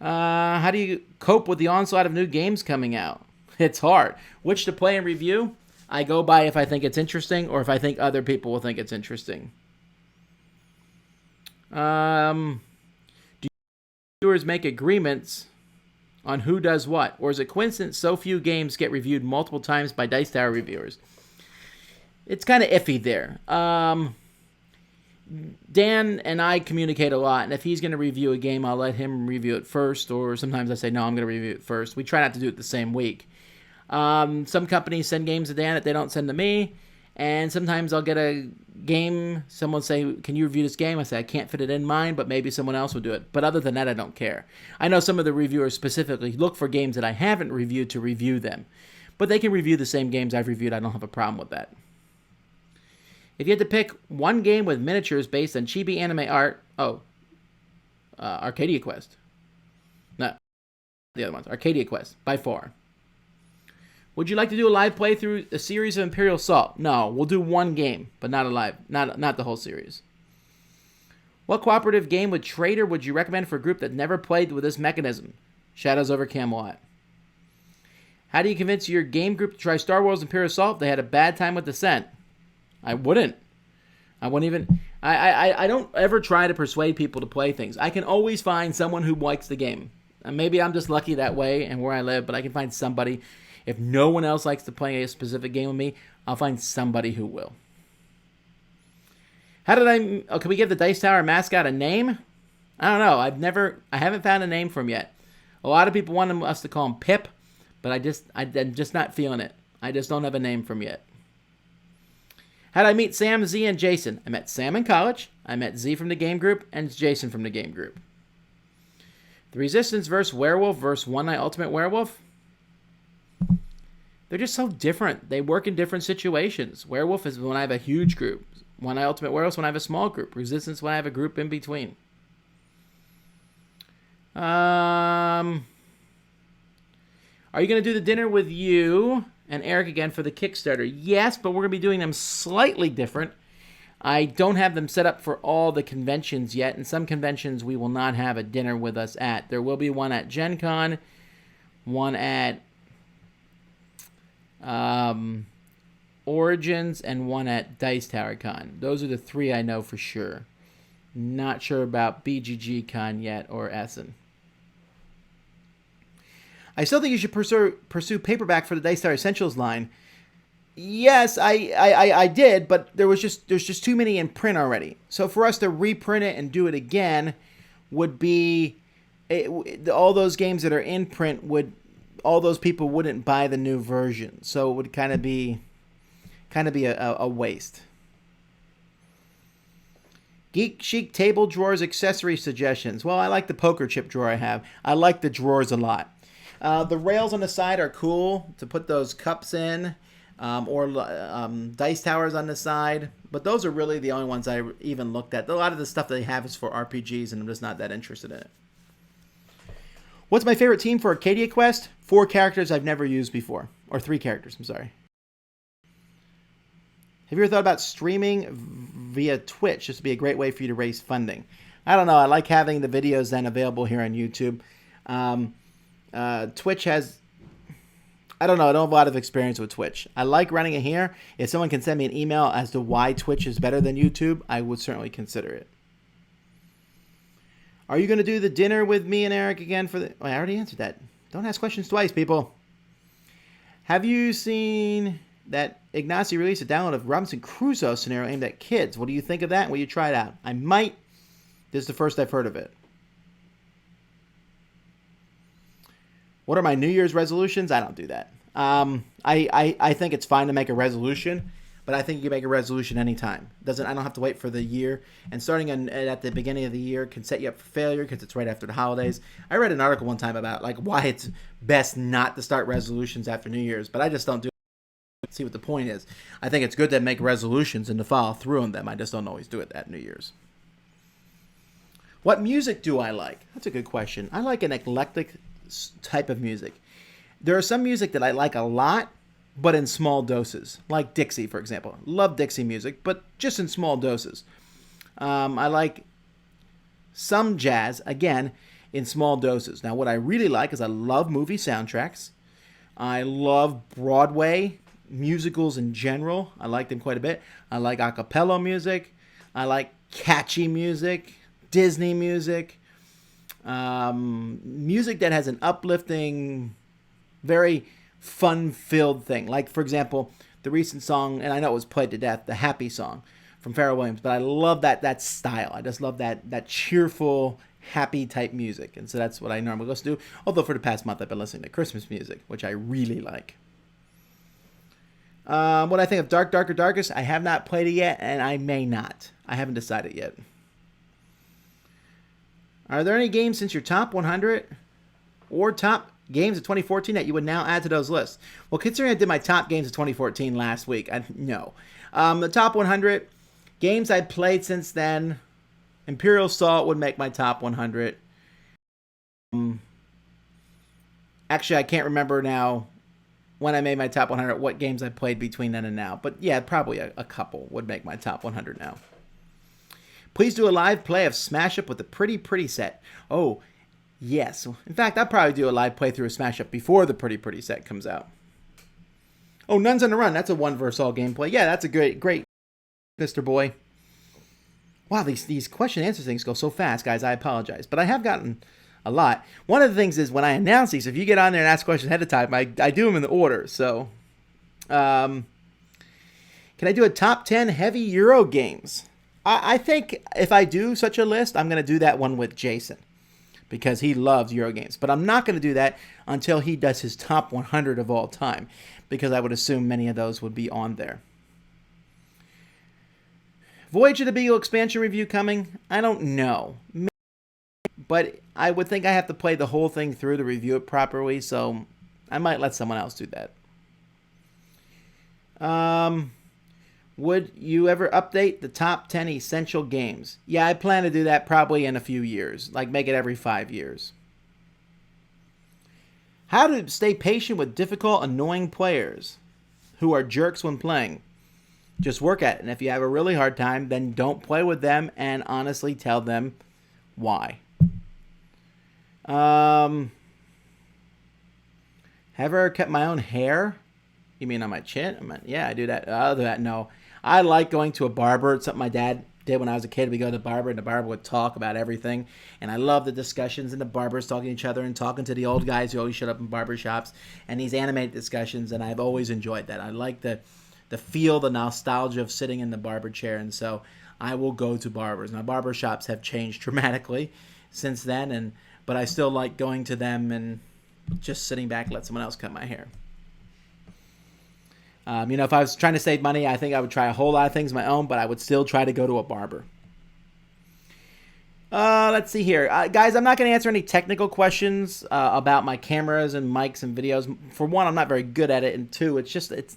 Speaker 1: How do you cope with the onslaught of new games coming out? It's hard. Which to play and review? I go by if I think it's interesting or if I think other people will think it's interesting. Do reviewers make agreements on who does what? Or is it coincidence so few games get reviewed multiple times by Dice Tower reviewers? It's kind of iffy there. Dan and I communicate a lot, and if he's going to review a game, I'll let him review it first, or sometimes I say, no, I'm going to review it first. We try not to do it the same week. Some companies send games to Dan that they don't send to me, And sometimes I'll get a game, someone say, can you review this game? I say, I can't fit it in mine, but maybe someone else will do it. But other than that, I don't care. I know some of the reviewers specifically look for games that I haven't reviewed to review them. But they can review the same games I've reviewed. I don't have a problem with that. If you had to pick one game with miniatures based on chibi anime art, Arcadia Quest. No, the other ones. Arcadia Quest, by far. Would you like to do a live playthrough a series of Imperial Assault? No, we'll do one game, but not a live, not the whole series. What cooperative game with Trader would you recommend for a group that never played with this mechanism? Shadows over Camelot. How do you convince your game group to try Star Wars Imperial Assault if they had a bad time with Descent? I wouldn't. I wouldn't even... I don't ever try to persuade people to play things. I can always find someone who likes the game. And maybe I'm just lucky that way and where I live, but I can find somebody. If no one else likes to play a specific game with me, I'll find somebody who will. Can we give the Dice Tower mascot a name? I don't know. I haven't found a name for him yet. A lot of people want us to call him Pip, but I'm just not feeling it. I just don't have a name for him yet. How did I meet Sam, Z, and Jason? I met Sam in college. I met Z from the game group and Jason from the game group. The Resistance versus Werewolf versus One Night Ultimate Werewolf. They're just so different. They work in different situations. Werewolf is when I have a huge group. One Night Ultimate Werewolf is when I have a small group. Resistance when I have a group in between. Are you going to do the dinner with you and Eric again for the Kickstarter? Yes, but we're going to be doing them slightly different. I don't have them set up for all the conventions yet. In some conventions, we will not have a dinner with us at. There will be one at Gen Con, one at Origins, and one at Dice Tower Con. Those are the three I know for sure. Not sure about BGG Con yet or Essen. I still think you should pursue paperback for the Dice Tower Essentials line. Yes, I did, but there's just too many in print already. So for us to reprint it and do it again would be all those games that are in print all those people wouldn't buy the new version. So it would kind of be a waste. Geek Chic table drawers accessory suggestions. Well, I like the poker chip drawer I have. I like the drawers a lot. The rails on the side are cool to put those cups in, or dice towers on the side. But those are really the only ones I even looked at. A lot of the stuff they have is for RPGs, and I'm just not that interested in it. What's my favorite team for Arcadia Quest? 4 characters I've never used before. Or 3 characters, I'm sorry. Have you ever thought about streaming via Twitch? This would be a great way for you to raise funding. I don't know. I like having the videos then available here on YouTube. Twitch has... I don't know. I don't have a lot of experience with Twitch. I like running it here. If someone can send me an email as to why Twitch is better than YouTube, I would certainly consider it. Are you going to do the dinner with me and Eric again for the... Oh, I already answered that. Don't ask questions twice, people. Have you seen that Ignacy released a download of Robinson Crusoe scenario aimed at kids? What do you think of that? Will you try it out? I might. This is the first I've heard of it. What are my New Year's resolutions? I don't do that. I think it's fine to make a resolution, but I think you can make a resolution anytime. I don't have to wait for the year. And starting at the beginning of the year can set you up for failure because it's right after the holidays. I read an article one time about why it's best not to start resolutions after New Year's, but I just don't do it. See what the point is. I think it's good to make resolutions and to follow through on them. I just don't always do it at New Year's. What music do I like? That's a good question. I like an eclectic type of music. There are some music that I like a lot, but in small doses, like Dixie, for example. Love Dixie music, but just in small doses. I like some jazz, again, in small doses. Now, what I really like is I love movie soundtracks. I love Broadway musicals in general. I like them quite a bit. I like a cappella music. I like catchy music, Disney music. Music that has an uplifting, very fun-filled thing. Like, for example, the recent song, and I know it was played to death, the Happy song from Pharrell Williams, but I love that style. I just love that cheerful, happy type music. And so that's what I normally listen to. Although for the past month, I've been listening to Christmas music, which I really like. What I think of Dark, Darker, Darkest, I have not played it yet, and I may not. I haven't decided yet. Are there any games since your top 100 or top games of 2014 that you would now add to those lists? Well, considering I did my top games of 2014 last week, no. The top 100 games I played since then, Imperial Assault would make my top 100. Actually, I can't remember now when I made my top 100 what games I played between then and now. But yeah, probably a couple would make my top 100 now. Please do a live play of Smash Up with the Pretty Pretty set. Oh, yes. In fact, I'll probably do a live playthrough of Smash Up before the Pretty Pretty set comes out. Oh, Nuns on the Run. That's a one versus all gameplay. Yeah, that's a great, Mr. Boy. Wow, these question and answer things go so fast, guys. I apologize. But I have gotten a lot. One of the things is when I announce these, if you get on there and ask questions ahead of time, I do them in the order. So, can I do a top 10 heavy Euro games? I think if I do such a list, I'm going to do that one with Jason because he loves Euro games. But I'm not going to do that until he does his top 100 of all time because I would assume many of those would be on there. Voyage of the Beagle expansion review coming? I don't know. But I would think I have to play the whole thing through to review it properly, so I might let someone else do that. Would you ever update the top 10 essential games? Yeah, I plan to do that probably in a few years, like make it every 5 years. How to stay patient with difficult, annoying players who are jerks when playing? Just work at it, and if you have a really hard time, then don't play with them and honestly tell them why. Have I ever cut my own hair? You mean on my chin? Yeah, I do that. Other than that, no. I like going to a barber. It's something my dad did when I was a kid. We go to the barber, and the barber would talk about everything. And I love the discussions and the barbers talking to each other and talking to the old guys who always showed up in barber shops. And these animated discussions, and I've always enjoyed that. I like the feel, the nostalgia of sitting in the barber chair. And so I will go to barbers. Now, barber shops have changed dramatically since then, but I still like going to them and just sitting back and let someone else cut my hair. If I was trying to save money, I think I would try a whole lot of things of my own, but I would still try to go to a barber. Let's see here. Guys, I'm not going to answer any technical questions about my cameras and mics and videos. For one, I'm not very good at it, and two, it's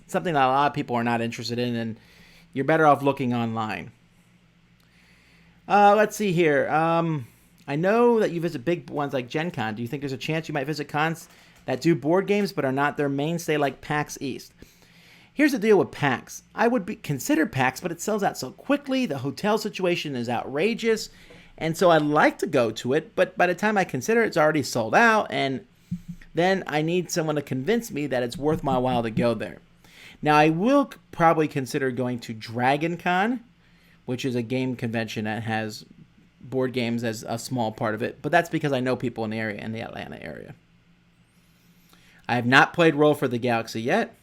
Speaker 1: something that a lot of people are not interested in, and you're better off looking online. Let's see here. I know that you visit big ones like Gen Con. Do you think there's a chance you might visit cons that do board games but are not their mainstay like PAX East? Here's the deal with PAX. I would consider PAX, but it sells out so quickly. The hotel situation is outrageous. And so I'd like to go to it, but by the time I consider it, it's already sold out. And then I need someone to convince me that it's worth my while to go there. Now, I will probably consider going to Dragon Con, which is a game convention that has board games as a small part of it. But that's because I know people in the area, in the Atlanta area. I have not played Roll for the Galaxy yet.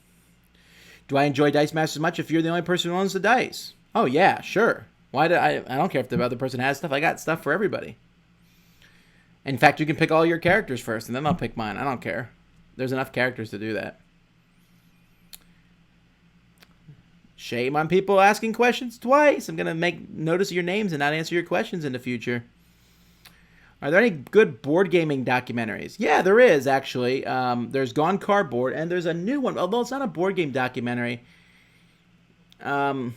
Speaker 1: Do I enjoy Dice Masters much if you're the only person who owns the dice? Oh, yeah, sure. I don't care if the other person has stuff. I got stuff for everybody. In fact, you can pick all your characters first, and then I'll pick mine. I don't care. There's enough characters to do that. Shame on people asking questions twice. I'm going to make notice of your names and not answer your questions in the future. Are there any good board gaming documentaries? Yeah, there is, actually. There's Gone Cardboard, and there's a new one, although it's not a board game documentary. Actually,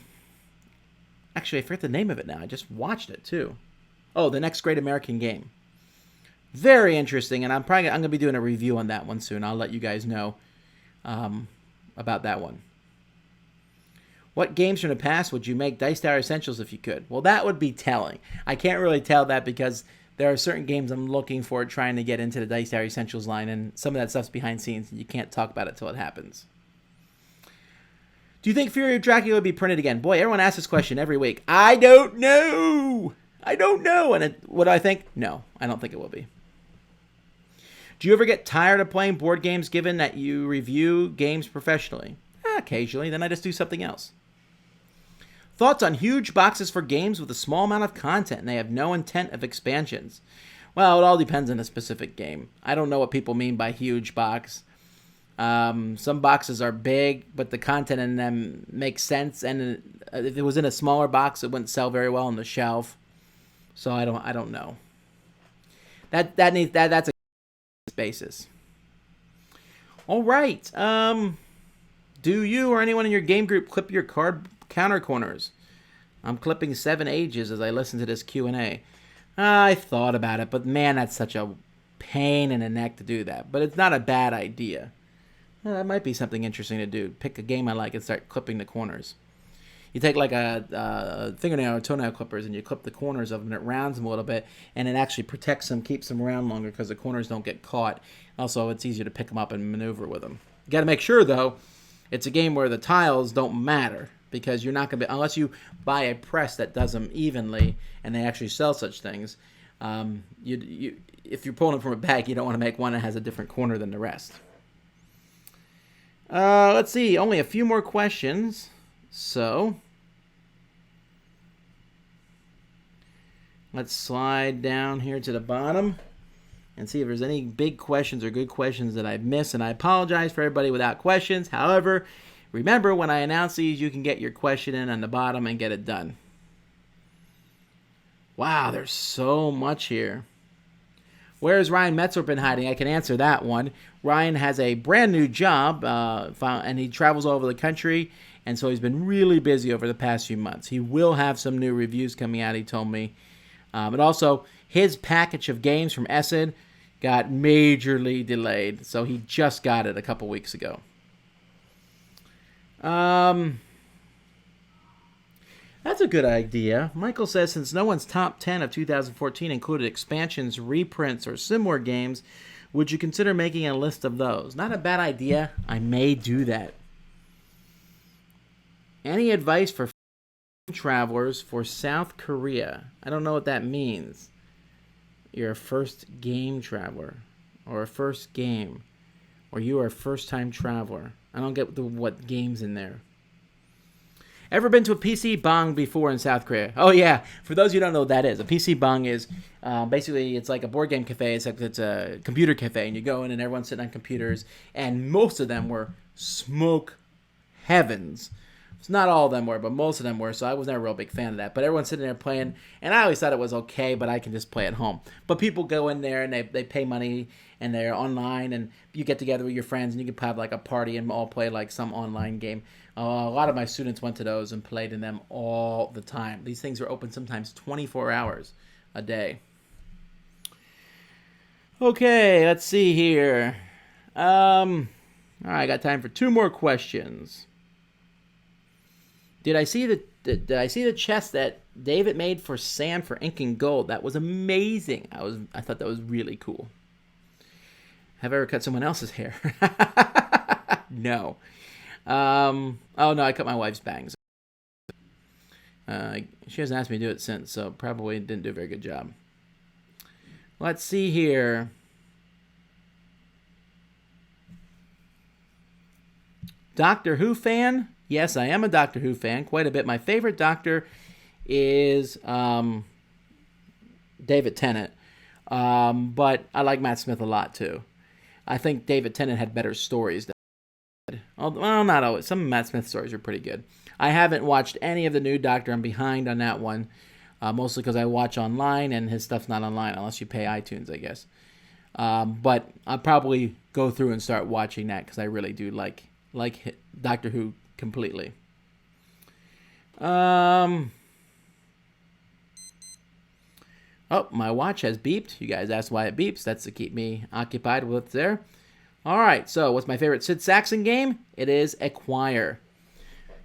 Speaker 1: I forget the name of it now. I just watched it, too. Oh, The Next Great American Game. Very interesting, and I'm going to be doing a review on that one soon. I'll let you guys know about that one. What games from the past would you make Dice Tower Essentials if you could? Well, that would be telling. I can't really tell that because there are certain games I'm looking for trying to get into the Dice Tower Essentials line, and some of that stuff's behind scenes, and you can't talk about it till it happens. Do you think Fury of Dracula would be printed again? Boy, everyone asks this question every week. I don't know. And what do I think? No, I don't think it will be. Do you ever get tired of playing board games given that you review games professionally? Occasionally, then I just do something else. Thoughts on huge boxes for games with a small amount of content and they have no intent of expansions? Well, it all depends on a specific game. I don't know what people mean by huge box. Some boxes are big, but the content in them makes sense. And if it was in a smaller box, it wouldn't sell very well on the shelf. So I don't know. That's a basis. All right. Do you or anyone in your game group clip your card counter corners? I'm clipping 7 ages as I listen to this Q&A. I thought about it, but man, that's such a pain in the neck to do that. But it's not a bad idea. That might be something interesting to do. Pick a game I like and start clipping the corners. You take like a fingernail or toenail clippers and you clip the corners of them and it rounds them a little bit, and it actually protects them, keeps them around longer because the corners don't get caught. Also, it's easier to pick them up and maneuver with them. You got to make sure, though, it's a game where the tiles don't matter, because you're not going to be, unless you buy a press that does them evenly, and they actually sell such things, if you're pulling them from a bag, you don't want to make one that has a different corner than the rest. Let's see, only a few more questions. So, let's slide down here to the bottom and see if there's any big questions or good questions that I've missed. And I apologize for everybody without questions. However, remember, when I announce these, you can get your question in on the bottom and get it done. Wow, there's so much here. Where has Ryan Metzler been hiding? I can answer that one. Ryan has a brand new job, and he travels all over the country, and so he's been really busy over the past few months. He will have some new reviews coming out, he told me. And also, his package of games from Essen got majorly delayed, so he just got it a couple weeks ago. That's a good idea. Michael says, since no one's top 10 of 2014 included expansions, reprints, or similar games, would you consider making a list of those? Not a bad idea. I may do that. Any advice for travelers for South Korea? I don't know what that means. You're a first game traveler, or a first game, or you are a first-time traveler. I don't get what game's in there. Ever been to a PC Bang before in South Korea? Oh, yeah. For those of you who don't know what that is, a PC Bang is basically, it's like a board game cafe, except it's a computer cafe. And you go in and everyone's sitting on computers. And most of them were smoke heavens. It's not all of them were, but most of them were. So I was never a real big fan of that. But everyone's sitting there playing. And I always thought it was okay, but I can just play at home. But people go in there and they pay money. And they're online. And you get together with your friends. And you can have like a party and all play like some online game. A lot of my students went to those and played in them all the time. These things are open sometimes 24 hours a day. Okay, let's see here. All right, I got time for 2 more questions. Did I see the chest that David made for Sam for Ink and Gold? That was amazing. I thought that was really cool. Have I ever cut someone else's hair? No. Oh no, I cut my wife's bangs. She hasn't asked me to do it since, so probably didn't do a very good job. Let's see here. Doctor Who fan? Yes, I am a Doctor Who fan, quite a bit. My favorite Doctor is David Tennant, but I like Matt Smith a lot too. I think David Tennant had better stories. Well, not always. Some of Matt Smith's stories are pretty good. I haven't watched any of the new Doctor. I'm behind on that one, mostly because I watch online, and his stuff's not online unless you pay iTunes, I guess. But I'll probably go through and start watching that because I really do like Doctor Who completely. Oh, my watch has beeped. You guys asked why it beeps. That's to keep me occupied with what's there. All right, so what's my favorite Sid Saxon game? It is Acquire.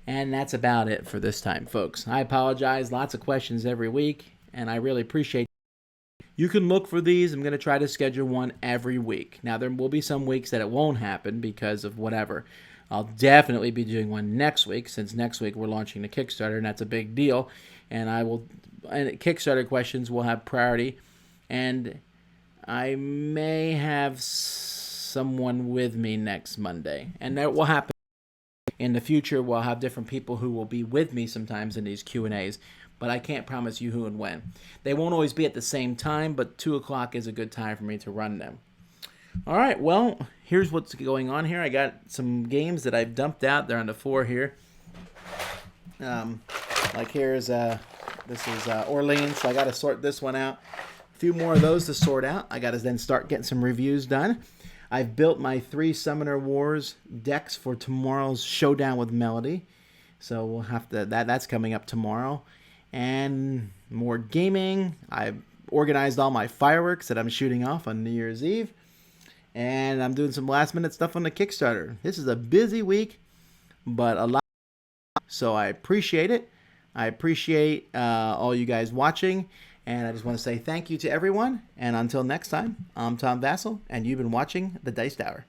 Speaker 1: And that's about it for this time, folks. I apologize. Lots of questions every week, and I really appreciate it. You can look for these. I'm going to try to schedule one every week. Now, there will be some weeks that it won't happen because of whatever. I'll definitely be doing one next week, since next week we're launching the Kickstarter, and that's a big deal. And Kickstarter questions will have priority. And I may have someone with me next Monday, and that will happen in the future. We'll have different people who will be with me sometimes in these Q&As, but I can't promise you who and when. They won't always be at the same time, but 2 o'clock is a good time for me to run them. All right, well, here's what's going on here. I got some games that I've dumped out. They're on the floor here. Like here's this is Orleans, so I got to sort this one out. A few more of those to sort out. I got to then start getting some reviews done. I've built my 3 Summoner Wars decks for tomorrow's Showdown with Melody. So we'll have to that's coming up tomorrow. And more gaming. I've organized all my fireworks that I'm shooting off on New Year's Eve. And I'm doing some last minute stuff on the Kickstarter. This is a busy week, but a lot. So I appreciate it. I appreciate all you guys watching. And I just want to say thank you to everyone. And until next time, I'm Tom Vassell, and you've been watching The Dice Tower.